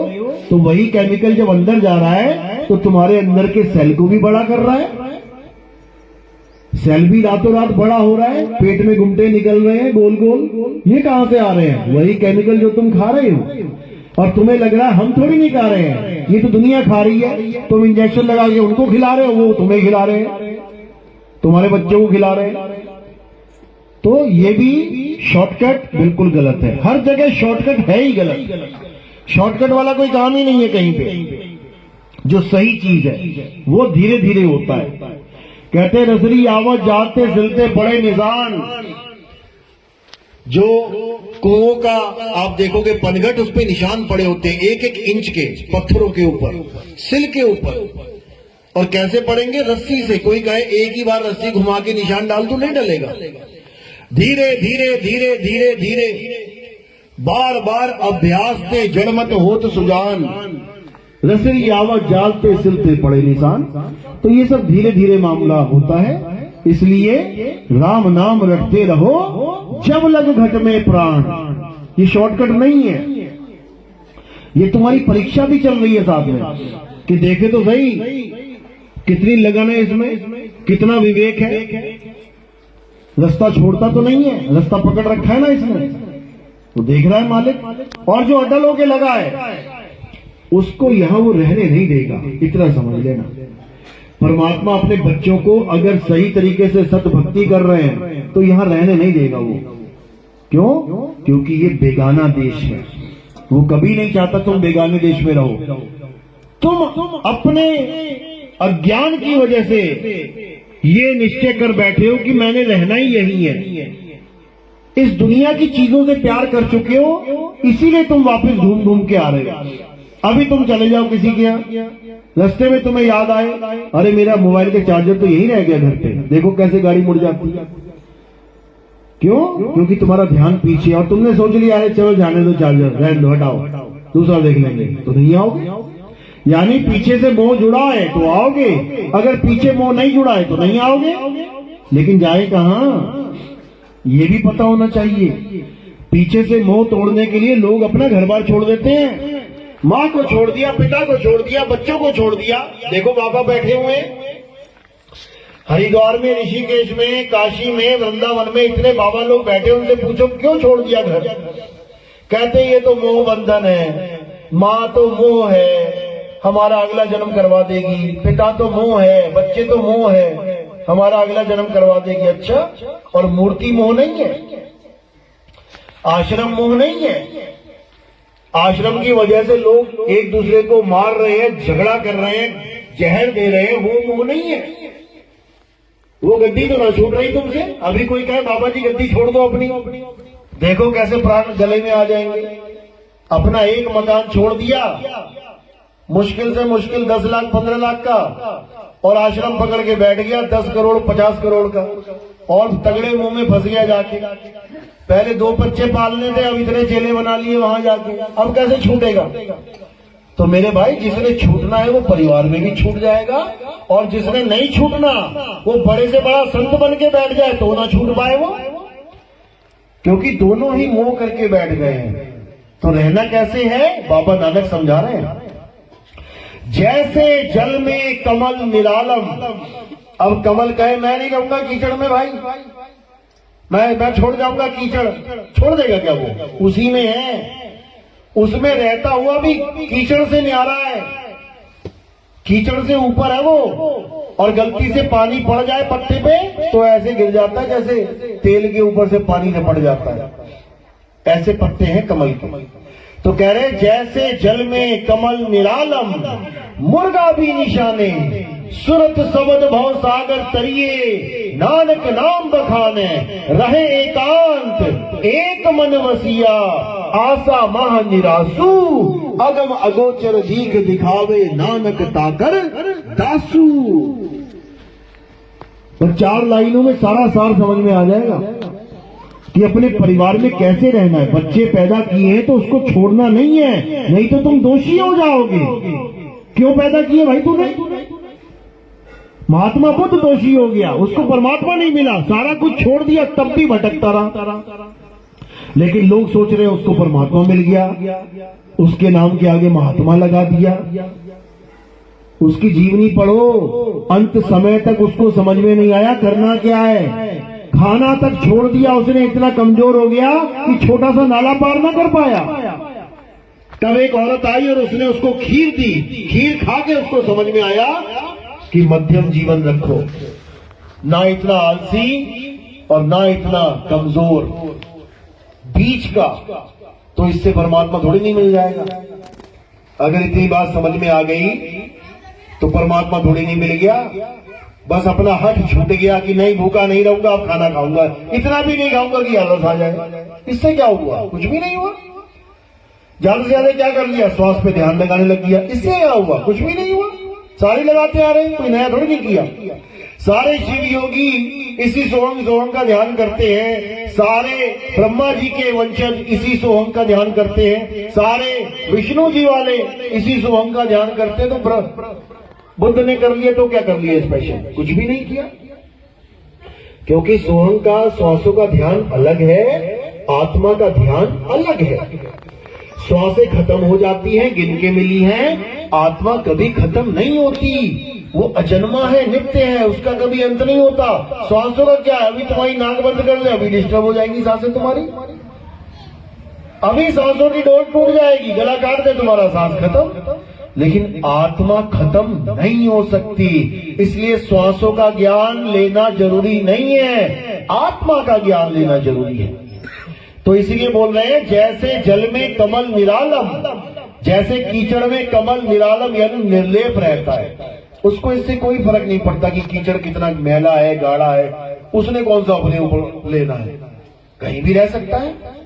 तो वही केमिकल जब अंदर जा रहा है तो तुम्हारे अंदर के सेल को भी बड़ा कर रहा है। सेल भी रातों रात बड़ा हो रहा है, पेट में गुमटे निकल रहे हैं गोल गोल। ये कहां से आ रहे हैं? वही केमिकल जो तुम खा रहे हो। और तुम्हें लग रहा है हम थोड़ी नहीं खा रहे हैं, ये तो दुनिया खा रही है। तुम इंजेक्शन लगा के उनको खिला रहे हो, वो तुम्हें खिला रहे हैं, तुम्हारे बच्चों को खिला रहे हैं। तो ये भी शॉर्टकट बिल्कुल गलत है। हर जगह शॉर्टकट है ही गलत। शॉर्टकट वाला कोई काम ही नहीं है कहीं पे। जो सही चीज है वो धीरे धीरे होता है। कहते रसरी आवत जाते सिलते बड़े निशान। जो कुओं का आप देखोगे पनघट, उस पे निशान पड़े होते हैं 1-1 इंच के, पत्थरों के ऊपर, सिल के ऊपर। और कैसे पड़ेंगे? रस्सी से। कोई कहे एक ही बार रस्सी घुमा के निशान डाल तो नहीं डलेगा। धीरे धीरे धीरे धीरे धीरे बार बार अभ्यास से जड़मत होत सुजान। रसरी आवत जालते सिलते पड़े निशान। तो ये सब धीरे धीरे मामला होता है। इसलिए राम नाम रटते रहो जब लग घट में प्राण। ये शॉर्टकट नहीं है। ये तुम्हारी परीक्षा भी चल रही है साथ में कि देखे तो सही कितनी लगन है इसमें, कितना विवेक है। रास्ता छोड़ता तो नहीं है, रास्ता पकड़ रखा है ना इसने, तो देख रहा है मालिक। और जो अटल होके लगा है उसको यहां वो रहने नहीं देगा, इतना समझ लेना। परमात्मा अपने बच्चों को अगर सही तरीके से सत भक्ति कर रहे हैं तो यहां रहने नहीं देगा वो। क्यों? क्योंकि ये बेगाना देश है। वो कभी नहीं चाहता तुम बेगाने देश में रहो। तुम अपने अज्ञान की वजह से ये निश्चय कर बैठे हो कि मैंने रहना ही यही है। इस दुनिया की चीजों से प्यार कर चुके हो, इसीलिए तुम वापस घूम घूम के आ रहे हो। अभी तुम चले जाओ किसी के यहाँ, रास्ते में तुम्हें याद आए, अरे मेरा मोबाइल का चार्जर तो यही रह गया घर पे, देखो कैसे गाड़ी मुड़ जाती है। क्यों? क्योंकि तुम्हारा ध्यान पीछे और तुमने सोच लिया अरे चलो जाने दो चार्जर, रहने दो, हटाओ, दूसरा देख लेंगे, तो नहीं आओगे। यानी पीछे से मोह जुड़ा है तो आओगे, अगर पीछे मोह नहीं जुड़ा है तो नहीं आओगे। लेकिन जाए कहां ये भी पता होना चाहिए। पीछे से मोह तोड़ने के लिए लोग अपना घर बार छोड़ देते हैं। माँ को छोड़ दिया, पिता को छोड़ दिया, बच्चों को छोड़ दिया। देखो बाबा बैठे हुए हरिद्वार में, ऋषिकेश में, काशी में, वृंदावन में, इतने बाबा लोग बैठे, उनसे पूछो क्यों छोड़ दिया घर? कहते ये तो मोह बंधन है, माँ तो मोह है हमारा अगला जन्म करवा देगी, पिता तो मोह है, बच्चे तो मोह है हमारा अगला जन्म करवा देगी। अच्छा, और मूर्ति मोह नहीं है, आश्रम मोह नहीं है। आश्रम की वजह से लोग एक दूसरे को मार रहे हैं, झगड़ा कर रहे हैं, जहर दे रहे हैं, वो मोह नहीं है। वो गद्दी तो ना छूट रही तुमसे। अभी कोई कहे बाबा जी गद्दी छोड़ दो अपनी, देखो कैसे प्राण गले में आ जाएंगे। अपना एक मकान छोड़ दिया, मुश्किल से मुश्किल 10 लाख 15 लाख का, और आश्रम पकड़ के बैठ गया 10 करोड़ 50 करोड़ का, और तगड़े मुंह में फंस गया जाके। पहले 2 बच्चे पालने थे, अब इतने चेले बना लिए वहां जाके, अब कैसे छूटेगा? तो मेरे भाई, जिसने छूटना है वो परिवार में भी छूट जाएगा, और जिसने नहीं छूटना वो बड़े से बड़ा संत बन के बैठ जाए तो ना छूट पाए वो, क्योंकि दोनों ही मोह करके बैठ गए हैं। तो रहना कैसे है? बाबा नानक समझा रहे हैं, जैसे जल में कमल निरालम। अब कमल कहे मैं नहीं रहूंगा कीचड़ में भाई, मैं छोड़ जाऊंगा कीचड़, छोड़ देगा क्या वो? उसी में है, उसमें रहता हुआ भी कीचड़ से न्यारा है, कीचड़ से ऊपर है वो। और गलती से पानी पड़ जाए पत्ते पे तो ऐसे गिर जाता है जैसे तेल के ऊपर से पानी न पड़ जाता है। ऐसे पत्ते हैं कमल के। तो कह रहे जैसे जल में कमल निरालम, मुर्गा भी निशाने, सुरत सबद भव सागर तरिए, नानक नाम बखाने, रहे एकांत एक मन वसिया, आशा माह निरासु, अगम अगोचर दीख दिखावे, नानक ताकर दासू। और 4 लाइनों में सारा सार समझ में आ जाएगा कि अपने परिवार में कैसे रहना है। बच्चे पैदा किए हैं तो उसको छोड़ना नहीं है, नहीं तो तुम दोषी हो जाओगे। क्यों पैदा किए भाई तूने? महात्मा बुद्ध दोषी हो गया, उसको परमात्मा नहीं मिला, सारा कुछ छोड़ दिया तब भी भटकता रहा। लेकिन लोग सोच रहे हैं उसको परमात्मा मिल गया, उसके नाम के आगे महात्मा लगा दिया। उसकी जीवनी पढ़ो, अंत समय तक उसको समझ में नहीं आया करना क्या है। खाना तक छोड़ दिया उसने, इतना कमजोर हो गया कि छोटा सा नाला पार ना कर पाया। तब एक औरत आई और उसने उसको खीर दी, खीर खा के उसको समझ में आया कि मध्यम जीवन रखो, ना इतना आलसी और ना इतना कमजोर, बीच का, तो इससे परमात्मा थोड़ी नहीं मिल जाएगा। अगर इतनी बात समझ में आ गई तो परमात्मा थोड़ी नहीं मिल गया, बस अपना हट छूट गया कि नहीं भूखा नहीं रहूंगा, अब खाना खाऊंगा, इतना भी नहीं खाऊंगा कि आलस आ जाए। इससे क्या हुआ? कुछ भी नहीं हुआ। ज्यादा से ज्यादा क्या कर लिया? श्वास पे ध्यान लगाने लग गया, इससे क्या हुआ? कुछ भी नहीं हुआ। सारे लगाते आ रहे हैं, कोई नया थोड़ी नहीं किया। सारे शिव योगी इसी सोहम सोहम का ध्यान करते हैं, सारे ब्रह्मा जी के वंशज इसी सोहम का ध्यान करते हैं, सारे विष्णु जी वाले इसी सोहम का ध्यान करते हैं। तो बुद्ध ने कर लिया तो क्या कर लिया स्पेशल? कुछ भी नहीं किया, क्योंकि सोहम का, श्वासों का ध्यान अलग है, आत्मा का ध्यान अलग है। श्वासें खत्म हो जाती हैं, गिन के मिली हैं, आत्मा कभी खत्म नहीं होती, वो अजन्मा है, नित्य है, उसका कभी अंत नहीं होता। श्वासों का क्या है? अभी तुम्हारी नाक बंद कर ले, अभी डिस्टर्ब हो जाएंगी सांसें तुम्हारी, अभी सांसों की डोर टूट जाएगी, गला काट दे तुम्हारा, सांस खत्म। लेकिन आत्मा खत्म नहीं हो सकती, इसलिए श्वासों का ज्ञान लेना जरूरी नहीं है, आत्मा का ज्ञान लेना जरूरी है। तो इसीलिए बोल रहे हैं जैसे जल में कमल निरालम, जैसे कीचड़ में कमल निरालम यानी निर्लेप रहता है, उसको इससे कोई फर्क नहीं पड़ता कि कीचड़ कितना मैला है, गाढ़ा है, उसने कौन सा अपने ऊपर लेना है, कहीं भी रह सकता है।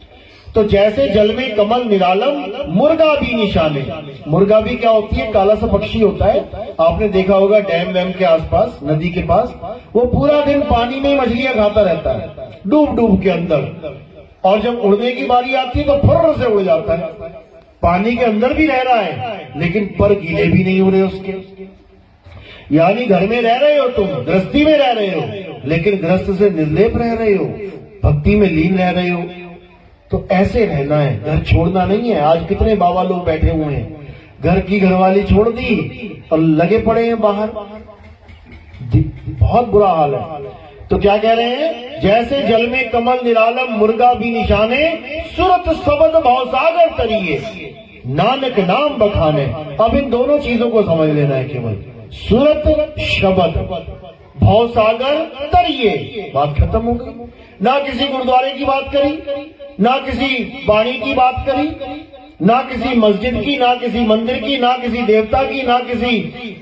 तो जैसे जल में कमल निरालम, मुर्गा भी निशाने। मुर्गा भी क्या होती है? काला सा पक्षी होता है, आपने देखा होगा डैम वैम के आसपास, नदी के पास, वो पूरा दिन पानी में मछलियां खाता रहता है, डूब डूब के अंदर, और जब उड़ने की बारी आती है तो फुर्र से उड़ जाता है। पानी के अंदर भी रह रहा है लेकिन पर गीले भी नहीं हो रहे उसके। यानी घर में रह रहे हो तुम, गृहस्थी में रह रहे हो, लेकिन गृहस्थ से निर्लेप रह रहे हो, भक्ति में लीन रह रहे हो। तो ऐसे रहना है, घर छोड़ना नहीं है। आज कितने बाबा लोग बैठे हुए हैं, घर की घरवाली छोड़ दी और लगे पड़े हैं बाहर, बहुत बुरा हाल है। तो क्या कह रहे हैं? जैसे जल में कमल निरालम, मुर्गा भी निशाने, सुरत शब्द भवसागर तरिए, नानक नाम बखाने। अब इन दोनों चीजों को समझ लेना है केवल, सुरत शब्द भवसागर तरिए, बात खत्म हो गई। ना किसी गुरुद्वारे की बात करी, ना किसी बाणी की बात करी, ना किसी मस्जिद की, ना किसी मंदिर की, ना किसी देवता की, ना किसी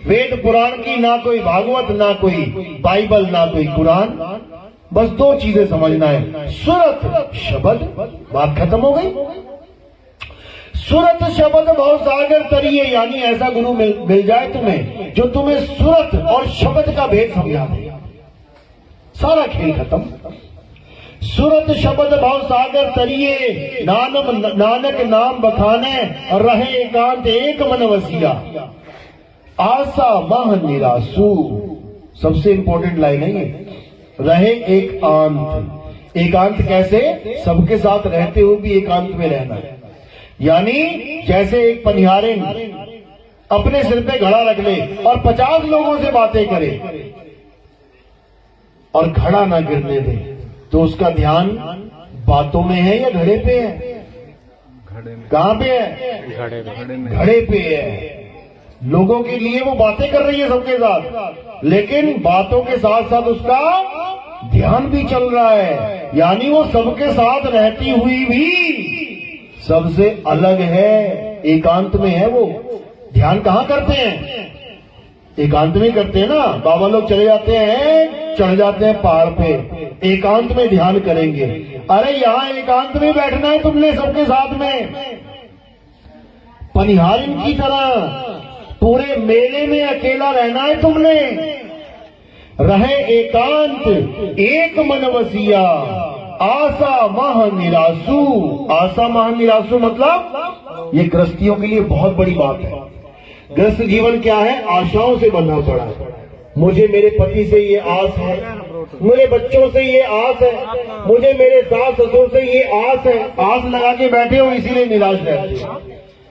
वेद पुराण की, ना कोई भागवत, ना कोई बाइबल, ना कोई कुरान। बस दो चीजें समझना है, सुरत शब्द, बात खत्म हो गई। सुरत शब्द भवसागर तरिए, यानी ऐसा गुरु मिल जाए तुम्हें जो तुम्हें सुरत और शब्द का भेद समझा दे, सारा खेल खत्म। सुरत शब्द भवसागर तरिए, नानक नाम बखाने, रहे एकांत एक मन वसिया, आशा माह निरासु। सबसे इंपॉर्टेंट लाइन है ये, रहे एकांत। एकांत कैसे? सबके साथ रहते हुए भी एकांत में रहना है। यानी जैसे एक पनिहारिन अपने सिर पे घड़ा रख ले और 50 लोगों से बातें करे और घड़ा ना गिरने दे, तो उसका ध्यान बातों में है या घड़े पे है? कहां पे है? घड़े पे है। लोगों के लिए वो बातें कर रही है सबके साथ, लेकिन बातों के साथ साथ उसका ध्यान भी चल रहा है। यानी वो सबके साथ रहती हुई भी सबसे अलग है, एकांत में है। वो ध्यान कहाँ करते हैं? एकांत में करते हैं ना। बाबा लोग चले जाते हैं, चढ़ जाते हैं पहाड़ पे, एकांत में ध्यान करेंगे। अरे यहाँ एकांत में बैठना है तुमने सबके साथ में, पनिहारिन की तरह पूरे मेले में अकेला रहना है तुमने। रहे एकांत एक मन वसिया, आशा माह निरासु। आशा माह निरासु मतलब ये गृहस्थियों के लिए बहुत बड़ी बात है। गृहस्थ जीवन क्या है? आशाओं से बंधा पड़ा है। मुझे मेरे पति से ये आस है, मेरे बच्चों से ये आस है, मुझे मेरे सास ससुर से ये आस है। आस लगा के बैठे हो, इसीलिए निराश रहते हो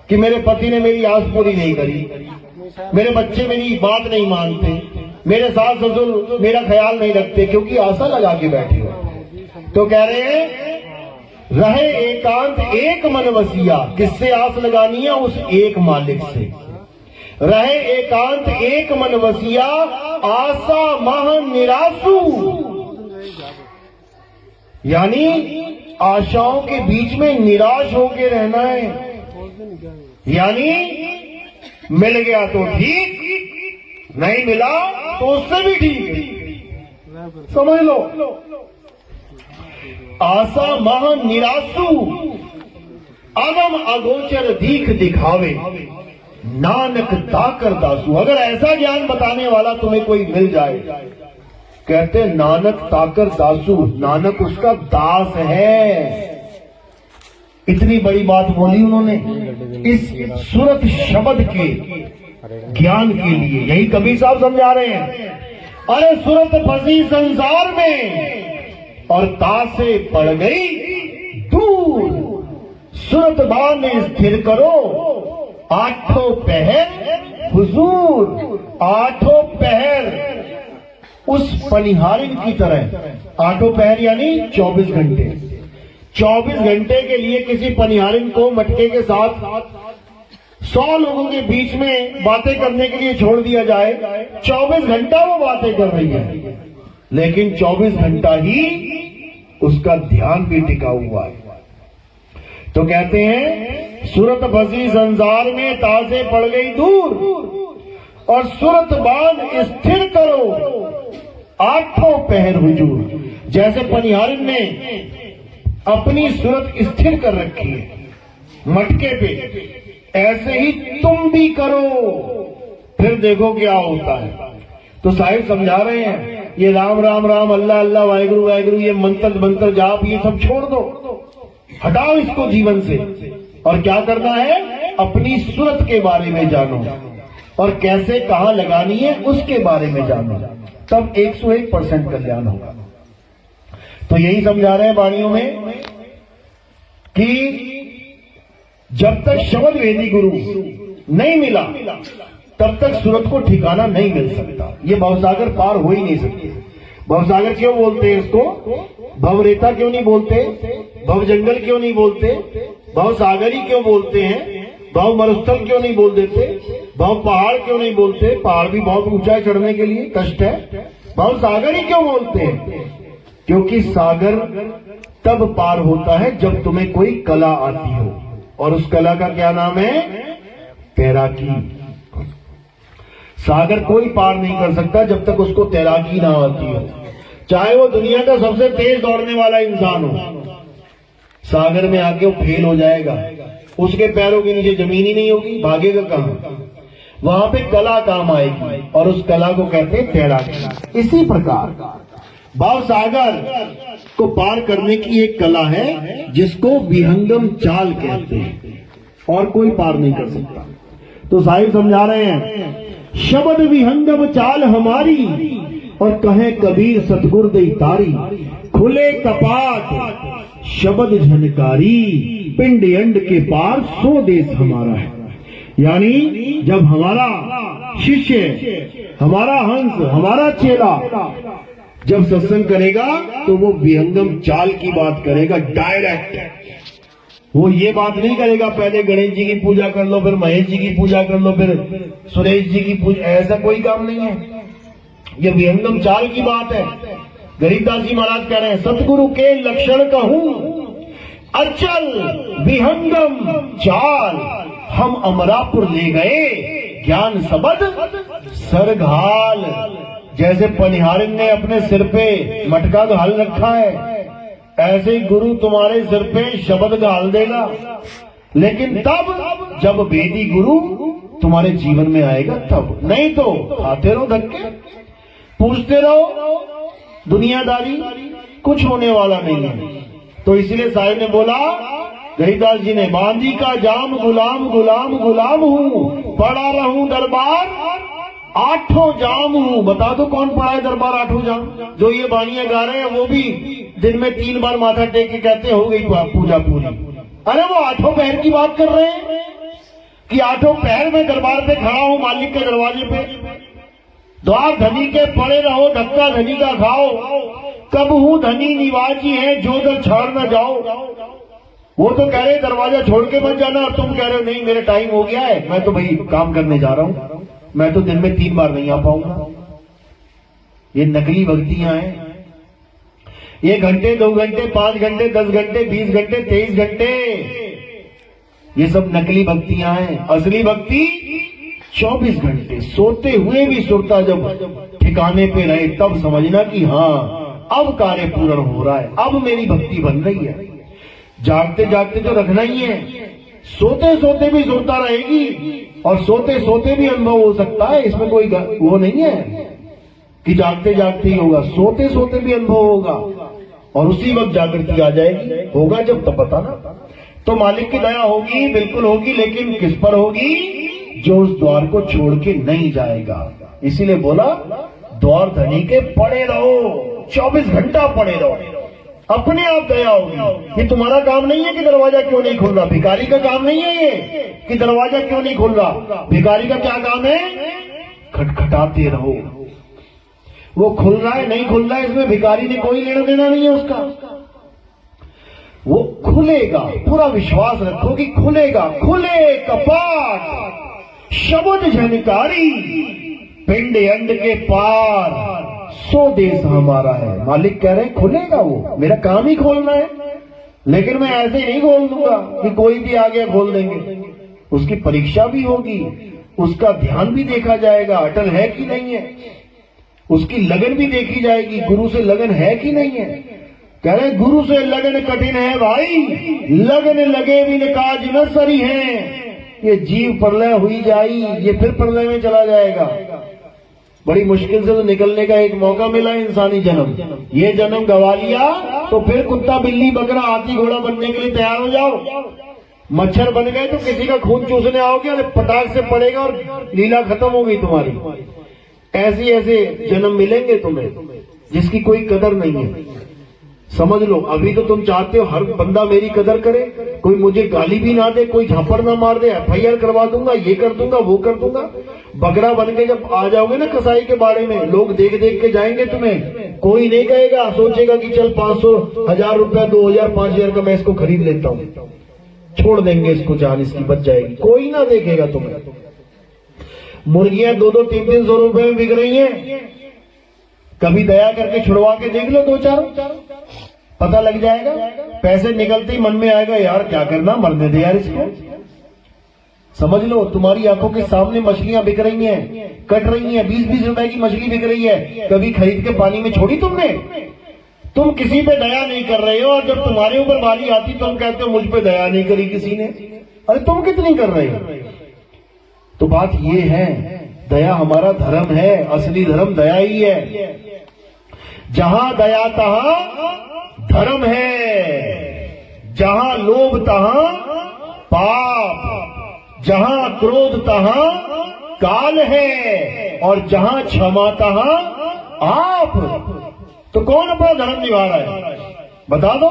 कि मेरे पति ने मेरी आस पूरी नहीं करी, मेरे बच्चे मेरी बात नहीं मानते, मेरे सास ससुर मेरा ख्याल नहीं रखते, क्योंकि आशा लगा के बैठे हो। तो कह रहे हैं रहे एकांत एक मन वसिया। किससे आस लगानी है? उस एक मालिक से। रहे एकांत एक मन वसिया, आशा माह निरासु। यानी आशाओं के बीच में निराश होके रहना है। यानी मिल गया तो ठीक, नहीं मिला तो उससे भी ठीक। समझ लो, आशा महा निराशु, अगम अगोचर दीख दिखावे, नानक ताकर दासू। अगर ऐसा ज्ञान बताने वाला तुम्हें कोई मिल जाए, कहते नानक ताकर दासू, नानक उसका दास है। इतनी बड़ी बात बोली उन्होंने इस सूरत शब्द के ज्ञान के लिए। यही कबीर साहब समझा रहे हैं, अरे सूरत फंसी संसार में और तासे पड़ गई दूर, सूरत बान स्थिर करो, आठों पहर हुजूर। आठों पहर उस पनिहारिन की तरह, आठों पहर यानी 24 घंटे। 24 घंटे के लिए किसी पनिहारिन को मटके के साथ 100 लोगों के बीच में बातें करने के लिए छोड़ दिया जाए, 24 घंटा वो बातें कर रही है, लेकिन 24 घंटा ही उसका ध्यान भी टिका हुआ है। तो कहते हैं सूरत फंसी संसार में, तासे पड़ गई दूर, और सूरत बांध स्थिर करो, आठों पहर हुजूर। जैसे पनिहारिन ने अपनी सूरत स्थिर कर रखी है मटके पे, ऐसे ही तुम भी करो, फिर देखो क्या होता है। तो साहिब समझा रहे हैं, ये राम राम राम, अल्लाह अल्लाह, वाहिगुरु वाहिगुरु, ये मंत्र जाप, ये सब छोड़ दो, हटाओ इसको जीवन से। और क्या करना है, अपनी सूरत के बारे में जानो, और कैसे कहां लगानी है उसके बारे में जानो, तब 101% कल्याण होगा। तो यही समझा रहे हैं वाणियों में कि जब तक शब्द वेदी गुरु नहीं मिला, तब तक सूरत को ठिकाना नहीं मिल सकता। ये भवसागर पार हो ही नहीं सकती। भवसागर क्यों बोलते हैं इसको? भवरेता क्यों नहीं बोलते? भव जंगल क्यों नहीं बोलते? भव सागरी क्यों बोलते हैं? भव मरुस्थल क्यों नहीं बोल देते? भव पहाड़ क्यों नहीं बोलते? पहाड़ भी बहुत ऊंचा है, चढ़ने के लिए कष्ट है। भव सागरी क्यों बोलते हैं? क्योंकि सागर तब पार होता है जब तुम्हें कोई कला आती हो, और उस कला का क्या नाम है? तैराकी। सागर कोई पार नहीं कर सकता जब तक उसको तैराकी ना आती हो, चाहे वो दुनिया का सबसे तेज दौड़ने वाला इंसान हो। सागर में आके वो फेल हो जाएगा, उसके पैरों के नीचे जमीन ही नहीं होगी, भागेगा कहां? वहां पे कला काम आएगी, और उस कला को कहते हैं तैराकी। इसी प्रकार भाव सागर को पार करने की एक कला है जिसको विहंगम चाल कहते हैं, और कोई पार नहीं कर सकता। तो साहिब समझा रहे हैं, शब्द विहंगम चाल हमारी, और कहे कबीर सतगुर दे तारी, खुले कपाट शब्द झनकारी, पिंड अंड के पार सो देश हमारा है। यानी जब हमारा शिष्य, हमारा हंस, हमारा चेला जब सत्संग करेगा तो वो विहंगम चाल की बात करेगा, डायरेक्ट। वो ये बात नहीं करेगा पहले गणेश जी की पूजा कर लो, फिर महेश जी की पूजा कर लो, फिर सुरेश जी की पूजा, ऐसा कोई काम नहीं है। ये विहंगम चाल की बात है। गरीबदास जी महाराज कह रहे हैं, सतगुरु के लक्षण कहूं अचल विहंगम चाल, हम अमरापुर ले गए ज्ञान सबद सरघाल। जैसे पनिहारिन ने अपने सिर पे मटका घाल रखा है, ऐसे ही गुरु तुम्हारे सिर पे शब्द घाल देगा, लेकिन तब जब वेदी गुरु तुम्हारे जीवन में आएगा तब। नहीं तो खाते रहो धक्के, पूछते रहो दुनियादारी, कुछ होने वाला नहीं है। तो इसलिए साहिब ने बोला, गरीबदास जी ने, बांदी का जाम गुलाम गुलाम गुलाम हूँ, पड़ा रहूं दरबार आठों जाम हूँ। बता दो कौन पड़ा है दरबार आठों जाम? जो ये बाणियां गा रहे हैं वो भी दिन में 3 बार माथा टेक के कहते हो गई पूजा पूरी। अरे वो आठों पहर की बात कर रहे हैं कि आठों पहर में दरबार पे खड़ा हूं, मालिक के दरवाजे पे। द्वार धनी के पड़े रहो, धक्का धनी का खाओ, कब हूं धनी निवासी है, जो दर छाड़ न जाओ। वो तो कह रहे दरवाजा छोड़ के मत जाना, और तुम कह रहे हो नहीं मेरा टाइम हो गया है, मैं तो भाई काम करने जा रहा हूं, मैं तो दिन में 3 बार नहीं आ पाऊंगा। ये नकली भक्तियां हैं। ये घंटे, 2 घंटे, 5 घंटे, 10 घंटे, 20 घंटे, 23 घंटे, ये सब नकली भक्तियां हैं। असली भक्ति 24 घंटे सोते हुए भी सुरता जब ठिकाने पे रहे तब समझना कि हाँ अब कार्य पूर्ण हो रहा है, अब मेरी भक्ति बन रही है। जागते जागते तो रखना ही है, सोते सोते भी सोता रहेगी और सोते सोते भी अनुभव हो सकता है। इसमें कोई वो नहीं है कि जागते जागते ही होगा, सोते सोते भी अनुभव होगा और उसी वक्त जागृति आ जाएगी। होगा जब तब बताना। तो मालिक की दया होगी, बिल्कुल होगी, लेकिन किस पर होगी? जो उस द्वार को छोड़ के नहीं जाएगा। इसीलिए बोला द्वार धनी के पड़े रहो, 24 घंटा पड़े रहो, अपने आप दया होगी। ये तुम्हारा काम नहीं है कि दरवाजा क्यों नहीं खुल रहा, भिखारी का काम नहीं है ये कि दरवाजा क्यों नहीं खुल रहा। भिखारी का क्या काम है? खटखटाते रहो। वो खुल रहा है नहीं खुल रहा है इसमें भिखारी ने कोई लेना देना नहीं है उसका। वो खुलेगा, पूरा विश्वास रखो कि खुलेगा। खुले कपाट शब्द झनकारी, पिंड अंड के पार सो देश हमारा है। मालिक कह रहे हैं खुलेगा, वो मेरा काम ही खोलना है, लेकिन मैं ऐसे ही नहीं खोल दूंगा कि कोई भी आ गया खोल देंगे। उसकी परीक्षा भी होगी, उसका ध्यान भी देखा जाएगा अटल है कि नहीं है, उसकी लगन भी देखी जाएगी, गुरु से लगन है कि नहीं है। कह रहे गुरु से लगन कठिन है भाई, लगन लगे बिन काज न सरी है। ये जीव प्रलय हुई जाई, ये फिर प्रलय में चला जाएगा। बड़ी मुश्किल से तो निकलने का एक मौका मिला इंसानी जन्म, ये जन्म गवा लिया तो फिर कुत्ता बिल्ली बकरा हाथी घोड़ा बनने के लिए तैयार हो जाओ। मच्छर बन गए तो किसी का खून चूसने आओगे, अरे पटाख से पड़ेगा और लीला खत्म हो गई तुम्हारी। ऐसे ऐसे जन्म मिलेंगे तुम्हें जिसकी कोई कदर नहीं है। समझ लो, अभी तो तुम चाहते हो हर बंदा मेरी कदर करे, कोई मुझे गाली भी ना दे, कोई झापड़ ना मार दे, FIR करवा दूंगा, ये कर दूंगा, वो कर दूंगा। बकरा बन के जब आ जाओगे ना कसाई के बाड़े में, लोग देख देख के जाएंगे तुम्हें, कोई नहीं कहेगा, सोचेगा कि चल 500, 1000 रुपया, 2000, 5000 का मैं इसको खरीद लेता हूँ, छोड़ देंगे इसको, जान इसकी बच जाएगी, कोई ना देखेगा तुम्हें। मुर्गियां 2-2, 300 रुपए में बिक रही हैं, कभी दया करके छुड़वा के देख लो 2-4, पता लग जाएगा। पैसे निकलते ही मन में आएगा यार क्या करना, मरने दे यार इसको। समझ लो, तुम्हारी आंखों के सामने मछलियां बिक रही हैं, कट रही हैं, 20-20 रुपए की मछली बिक रही है, कभी खरीद के पानी में छोड़ी तुमने? तुम किसी पे दया नहीं कर रहे हो, और जब तुम्हारे ऊपर बारी आती तुम कहते हो मुझ पे दया नहीं करी किसी ने। अरे तुम कितनी कर रहे हो? तो बात ये है, दया हमारा धर्म है, असली धर्म दया ही है। जहां दया तहां धर्म है, जहां लोभ तहां पाप, जहां क्रोध तहां काल है, और जहां क्षमा तहां आप। तो कौन अपना धर्म निभा रहा है बता दो।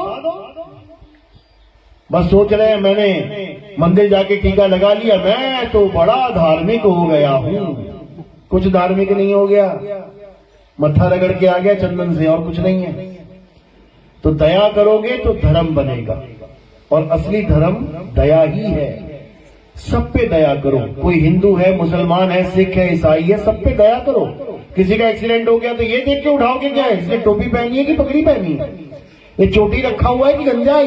बस सोच रहे हैं मैंने मंदिर जाके टीका लगा लिया, मैं तो बड़ा धार्मिक हो गया हूं। कुछ धार्मिक नहीं हो गया, मत्था रगड़ के आ गया चंदन से, और कुछ नहीं है। तो दया करोगे तो धर्म बनेगा, और असली धर्म दया ही है। सब पे दया करो, कोई हिंदू है, मुसलमान है, सिख है, ईसाई है, सब पे दया करो। किसी का एक्सीडेंट हो गया तो ये देख के उठाओगे क्या है, इसने टोपी पहनी है कि पगड़ी पहनी है, ये चोटी रखा हुआ है कि गंजा है,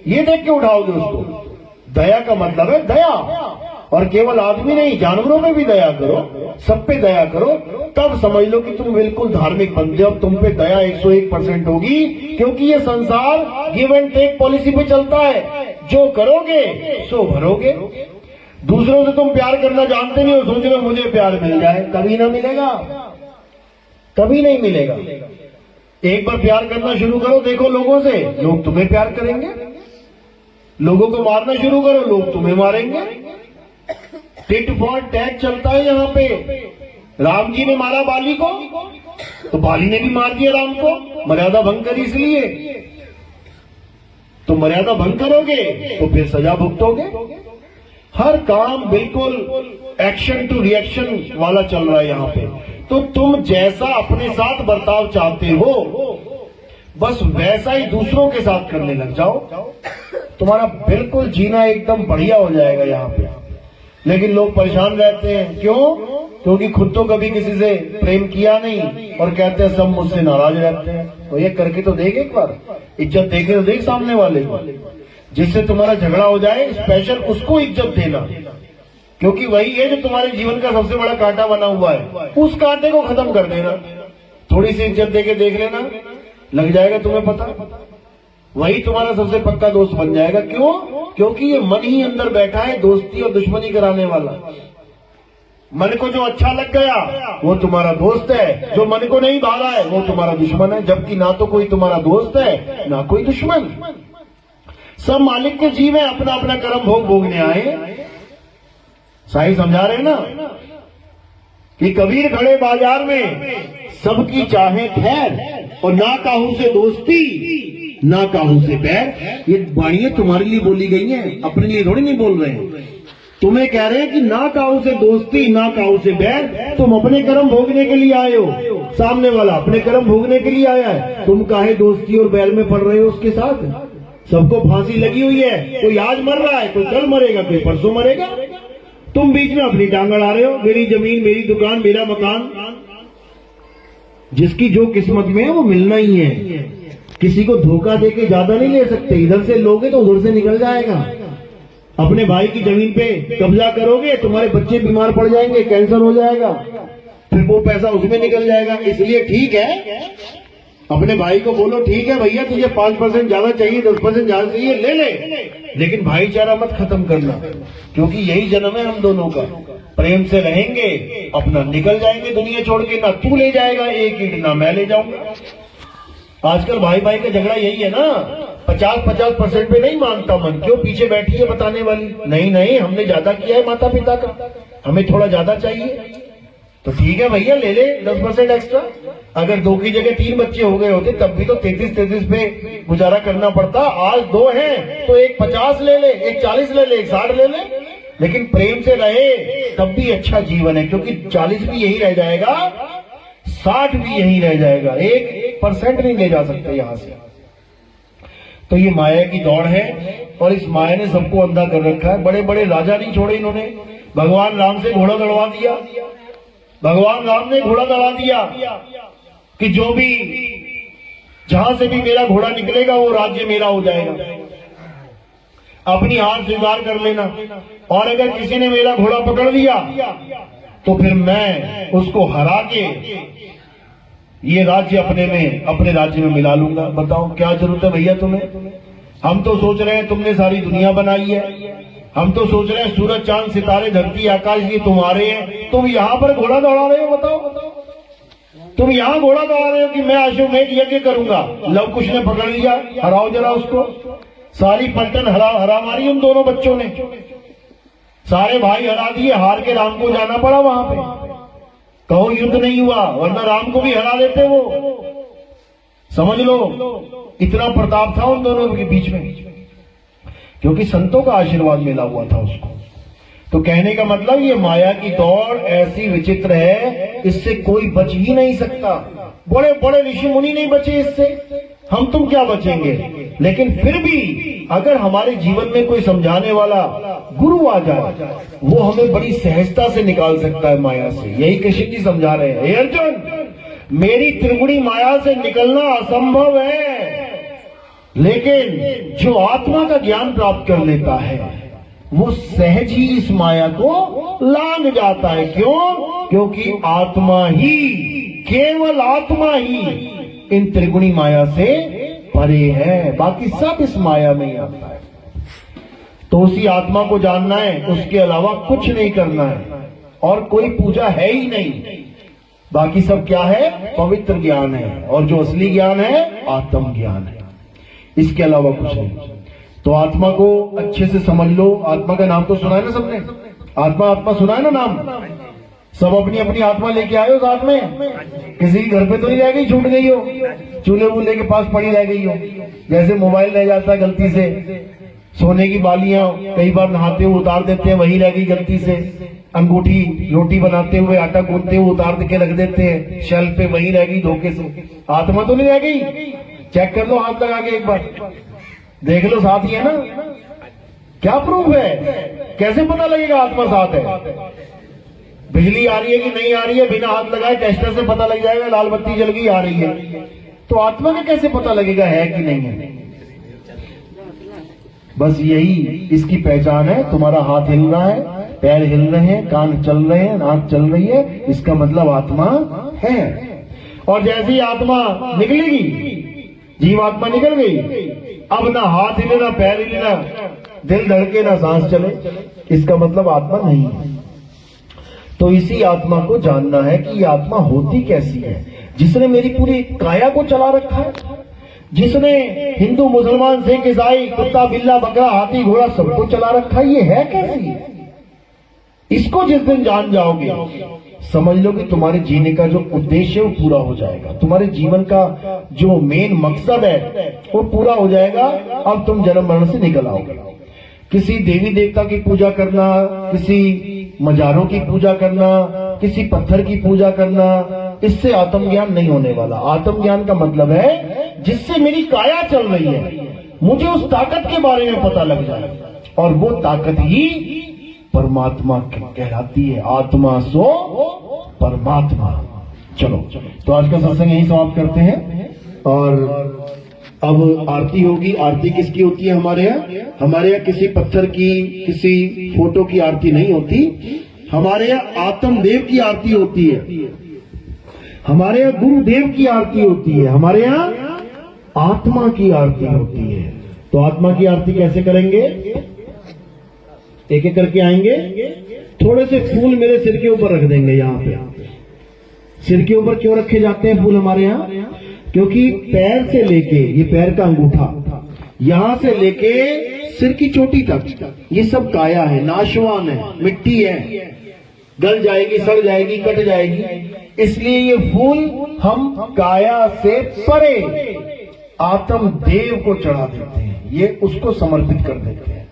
ये देख के उठाओगे उसको। दया का मतलब है दया, और केवल आदमी नहीं, जानवरों में भी दया करो, सब पे दया करो, तब समझ लो कि तुम बिल्कुल धार्मिक बनते हो। तुम पे दया 101% होगी, क्योंकि ये संसार गिव एंड टेक पॉलिसी पे चलता है, जो करोगे सो भरोगे। दूसरों से तुम प्यार करना जानते नहीं हो, सोच रहे हो मुझे प्यार मिल जाए, कभी ना मिलेगा, कभी नहीं मिलेगा। एक बार प्यार करना शुरू करो, देखो लोगों से, लोग तुम्हें प्यार करेंगे। लोगों को मारना शुरू करो, लोग तुम्हें मारेंगे। टिट फॉर टैट चलता है यहाँ पे। राम जी ने मारा बाली को, तो बाली ने भी मार दिया राम को, मर्यादा भंग करी इसलिए। तो मर्यादा भंग करोगे तो फिर सजा भुगतोगे। हर काम बिल्कुल एक्शन टू रिएक्शन वाला चल रहा है यहाँ पे। तो तुम जैसा अपने साथ बर्ताव चाहते हो, बस वैसा ही दूसरों के साथ करने लग जाओ, तुम्हारा बिल्कुल जीना एकदम बढ़िया हो जाएगा यहाँ पे। लेकिन लोग परेशान रहते हैं, क्यों? क्योंकि खुद तो कभी किसी से प्रेम किया नहीं और कहते हैं सब मुझसे नाराज रहते हैं। तो ये करके तो देख एक बार, इज्जत देके तो देख सामने वाले को। जिससे तुम्हारा झगड़ा हो जाए स्पेशल उसको इज्जत देना, क्योंकि वही है जो तुम्हारे जीवन का सबसे बड़ा कांटा बना हुआ है। उस कांटे को खत्म कर देना, थोड़ी सी इज्जत देके देख लेना, लग जाएगा तुम्हें पता, वही तुम्हारा सबसे पक्का दोस्त बन जाएगा। क्यों? क्योंकि ये मन ही अंदर बैठा है दोस्ती और दुश्मनी कराने वाला। मन को जो अच्छा लग गया वो तुम्हारा दोस्त है, जो मन को नहीं भागा है वो तुम्हारा दुश्मन है। जबकि ना तो कोई तुम्हारा दोस्त है ना कोई दुश्मन, सब मालिक के जीव है, अपना अपना कर्म भोगने आए। साईं समझा रहे ना कि कबीर खड़े बाजार में सबकी चाहे खैर और ना काहू से दोस्ती ना काहू से बैर। ये वाणियां तुम्हारे लिए बोली गई हैं, अपने लिए थोड़ी नहीं बोल रहे हैं। तुम्हें कह रहे हैं कि ना काहू से दोस्ती ना काहू से बैर। तुम अपने कर्म भोगने के लिए आए हो, सामने वाला अपने कर्म भोगने के लिए आया है। तुम काहे दोस्ती और बैर में पड़ रहे हो उसके साथ? सबको फांसी लगी हुई है, कोई आज मर रहा है, कोई कल मरेगा, कोई परसों मरेगा। तुम बीच में अपनी टांग अड़ा रहे हो, मेरी जमीन मेरी दुकान मेरा मकान। जिसकी जो किस्मत में है वो मिलना ही है। किसी को धोखा देके ज्यादा नहीं ले सकते, इधर से लोगे तो उधर से निकल जाएगा। अपने भाई की जमीन पे कब्जा करोगे, तुम्हारे बच्चे बीमार पड़ जाएंगे, कैंसर हो जाएगा, फिर वो पैसा उसमें निकल जाएगा। इसलिए ठीक है, अपने भाई को बोलो ठीक है भैया तुझे 5% ज्यादा चाहिए, 10% ज्यादा चाहिए, ले ले, लेकिन भाईचारा मत खत्म करना, क्योंकि यही जन्म है हम दोनों का। प्रेम से रहेंगे, अपना निकल जाएंगे दुनिया छोड़ के, ना तू ले जाएगा एक ईंट ना मैं ले जाऊंगा। आजकल भाई भाई का झगड़ा यही है ना, 50-50% पे नहीं मानता मन। क्यों? पीछे बैठी है बताने वाली, नहीं नहीं हमने ज्यादा किया है माता पिता का, हमें थोड़ा ज्यादा चाहिए। तो ठीक है भैया ले ले 10% एक्स्ट्रा। अगर 2 की जगह 3 बच्चे हो गए होते तब भी तो 33 पे गुजारा करना पड़ता। आज 2 हैं तो एक 50 ले ले, एक 40 ले ले, एक 60 ले ले, लेकिन प्रेम से रहे तब भी अच्छा जीवन है। क्योंकि 40 भी यही रह जाएगा, 60 भी यही रह जाएगा, 1% नहीं ले जा सकते यहां से। तो ये माया की दौड़ है और इस माया ने सबको अंधा कर रखा है। बड़े बड़े राजा नहीं छोड़े इन्होंने। भगवान राम से घोड़ा दौड़वा दिया, भगवान राम ने घोड़ा दौड़ा दिया कि जो भी जहां से भी मेरा घोड़ा निकलेगा वो राज्य मेरा हो जाएगा, अपनी हार स्वीकार कर लेना। और अगर किसी ने मेरा घोड़ा पकड़ लिया तो फिर मैं उसको हरा के ये राज्य अपने राज्य में मिला लूंगा। बताओ क्या जरूरत है भैया तुम्हें? हम तो सोच रहे हैं तुमने सारी दुनिया बनाई है, हम तो सोच रहे हैं सूरज चांद सितारे धरती आकाश ये तुम्हारे हैं, तुम यहाँ पर घोड़ा दौड़ा रहे हो। बताओ तुम यहाँ घोड़ा दौड़ा रहे हो कि मैं अश्वमेध यज्ञ करूंगा। लव कुश ने पकड़ लिया, हराओ जरा उसको। सारी पलटन हरा मारी उन दोनों बच्चों ने, सारे भाई हरा दिए, हार के राम को जाना पड़ा वहां पे। कहो युद्ध नहीं हुआ, वरना राम को भी हरा देते वो। समझ लो इतना प्रताप था उन दोनों के बीच में, क्योंकि संतों का आशीर्वाद मिला हुआ था उसको। तो कहने का मतलब ये माया की दौड़ ऐसी विचित्र है, इससे कोई बच ही नहीं सकता। बड़े बड़े ऋषि मुनि नहीं बचे इससे, हम तुम क्या बचेंगे? लेकिन फिर भी अगर हमारे जीवन में कोई समझाने वाला गुरु आ जाए, वो हमें बड़ी सहजता से निकाल सकता है माया से। यही कृष्ण जी समझा रहे हैं, हे अर्जुन मेरी त्रिगुणी माया से निकलना असंभव है, लेकिन जो आत्मा का ज्ञान प्राप्त कर लेता है वो सहज ही इस माया को लांघ जाता है। क्यों? क्योंकि आत्मा ही, केवल आत्मा ही इन त्रिगुणी माया से परे है, बाकी सब इस माया में ही आता है। तो उसी आत्मा को जानना है, उसके अलावा कुछ नहीं करना है, और कोई पूजा है ही नहीं। बाकी सब क्या है? पवित्र ज्ञान है, और जो असली ज्ञान है आत्म ज्ञान है, इसके अलावा कुछ नहीं। तो आत्मा को अच्छे से समझ लो। आत्मा का नाम तो सुना है ना सबने? आत्मा आत्मा सुना है ना नाम? सब अपनी अपनी आत्मा लेके आए हो साथ में? किसी के घर पे तो नहीं रह गई, छूट गई हो, चूल्हे वूल्हे के पास पड़ी रह गई हो। जैसे मोबाइल रह जाता है गलती से, सोने की बालियां कई बार नहाते हुए उतार देते हैं, वही रह गई गलती से। अंगूठी रोटी बनाते हुए आटा गूंथते हुए उतार के रख देते हैं शेल्फ पे, वही रह गई धोखे से। आत्मा तो नहीं रह गई? चेक कर लो हाथ लगा के एक बार, देख लो साथ ही है ना। क्या प्रूफ है? कैसे पता लगेगा आत्मा साथ है? बिजली आ रही है कि नहीं आ रही है, बिना हाथ लगाए टेस्टर से पता लग जाएगा, लाल बत्ती जल गई आ रही है। तो आत्मा का कैसे पता लगेगा है कि नहीं है? बस यही इसकी पहचान है। तुम्हारा हाथ हिल रहा है, पैर हिल रहे हैं, कान चल रहे हैं, नाक चल रही है, इसका मतलब आत्मा है। और जैसी आत्मा निकलेगी, जीवात्मा निकल गई, अब ना हाथ हिले, ना पैर हिले, ना दिल धड़के, ना सांस चले, इसका मतलब आत्मा नहीं है। तो इसी आत्मा को जानना है कि ये आत्मा होती कैसी है, जिसने मेरी पूरी काया को चला रखा है, जिसने हिंदू मुसलमान सिख ईसाई कुत्ता बिल्ला बकरा हाथी घोड़ा सबको चला रखा है, ये है कैसी? इसको जिस दिन जान जाओगे, समझ लो कि तुम्हारे जीने का जो उद्देश्य है वो पूरा हो जाएगा, तुम्हारे जीवन का जो मेन मकसद है वो पूरा हो जाएगा। अब तुम जन्म मरण से निकल आओगे। किसी देवी देवता की पूजा करना, किसी मजारों की पूजा करना, किसी पत्थर की पूजा करना, इससे आत्मज्ञान नहीं होने वाला। आत्मज्ञान का मतलब है जिससे मेरी काया चल रही है, मुझे उस ताकत के बारे में पता लग जाए, और वो ताकत ही परमात्मा कहलाती है। आत्मा सो परमात्मा। चलो, तो आज का सत्संग यही समाप्त करते हैं। और अब आरती होगी। आरती किसकी होती है हमारे यहाँ? हमारे यहाँ किसी पत्थर की, किसी फोटो की आरती नहीं होती। हमारे यहाँ आत्मदेव की आरती होती है, हमारे यहाँ गुरुदेव की आरती होती है, हमारे यहाँ आत्मा की आरती होती है। तो आत्मा की आरती कैसे करेंगे? एक एक करके आएंगे। थोड़े से फूल मेरे सिर के ऊपर रख देंगे। यहाँ पे सिर के ऊपर क्यों रखे जाते हैं फूल हमारे यहाँ? क्योंकि पैर से लेके, ये पैर का अंगूठा, यहां से लेके सिर की चोटी तक ये सब काया है, नाशवान है, मिट्टी है, गल जाएगी, सड़ जाएगी, कट जाएगी। इसलिए ये फूल हम काया से परे आत्म देव को चढ़ा देते हैं, ये उसको समर्पित कर देते हैं।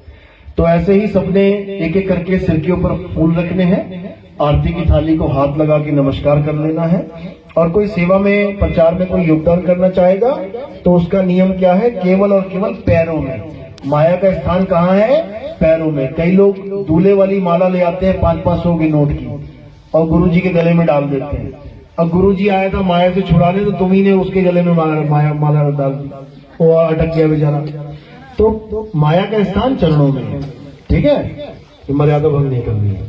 तो ऐसे ही सबने एक एक करके सिर के ऊपर फूल रखने हैं। आरती की थाली को हाथ लगा के नमस्कार कर लेना है। और कोई सेवा में, प्रचार में कोई योगदान करना चाहेगा तो उसका नियम क्या है? केवल और केवल पैरों में। माया का स्थान कहाँ है? पैरों में। कई लोग दूल्हे वाली माला ले आते हैं 500-500 के नोट की और गुरुजी के गले में डाल देते हैं। अब गुरुजी आया था माया से छुड़ाने, तो तुम ही ने उसके गले में माला डाल दी, वो अटक गया बेचारा। तो माया का स्थान चरणों में है, ठीक है? तो मर्यादा भंग नहीं करनी है।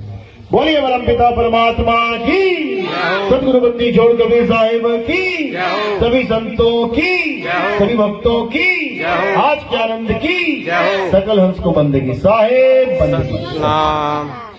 बोलिए परम पिता परमात्मा की, सदगुरु बंदी छोड़ कबीर साहिब की, सभी संतों की, सभी भक्तों की, आज के आनंद की, सकल हंस को बंदगी साहेब बंदगी।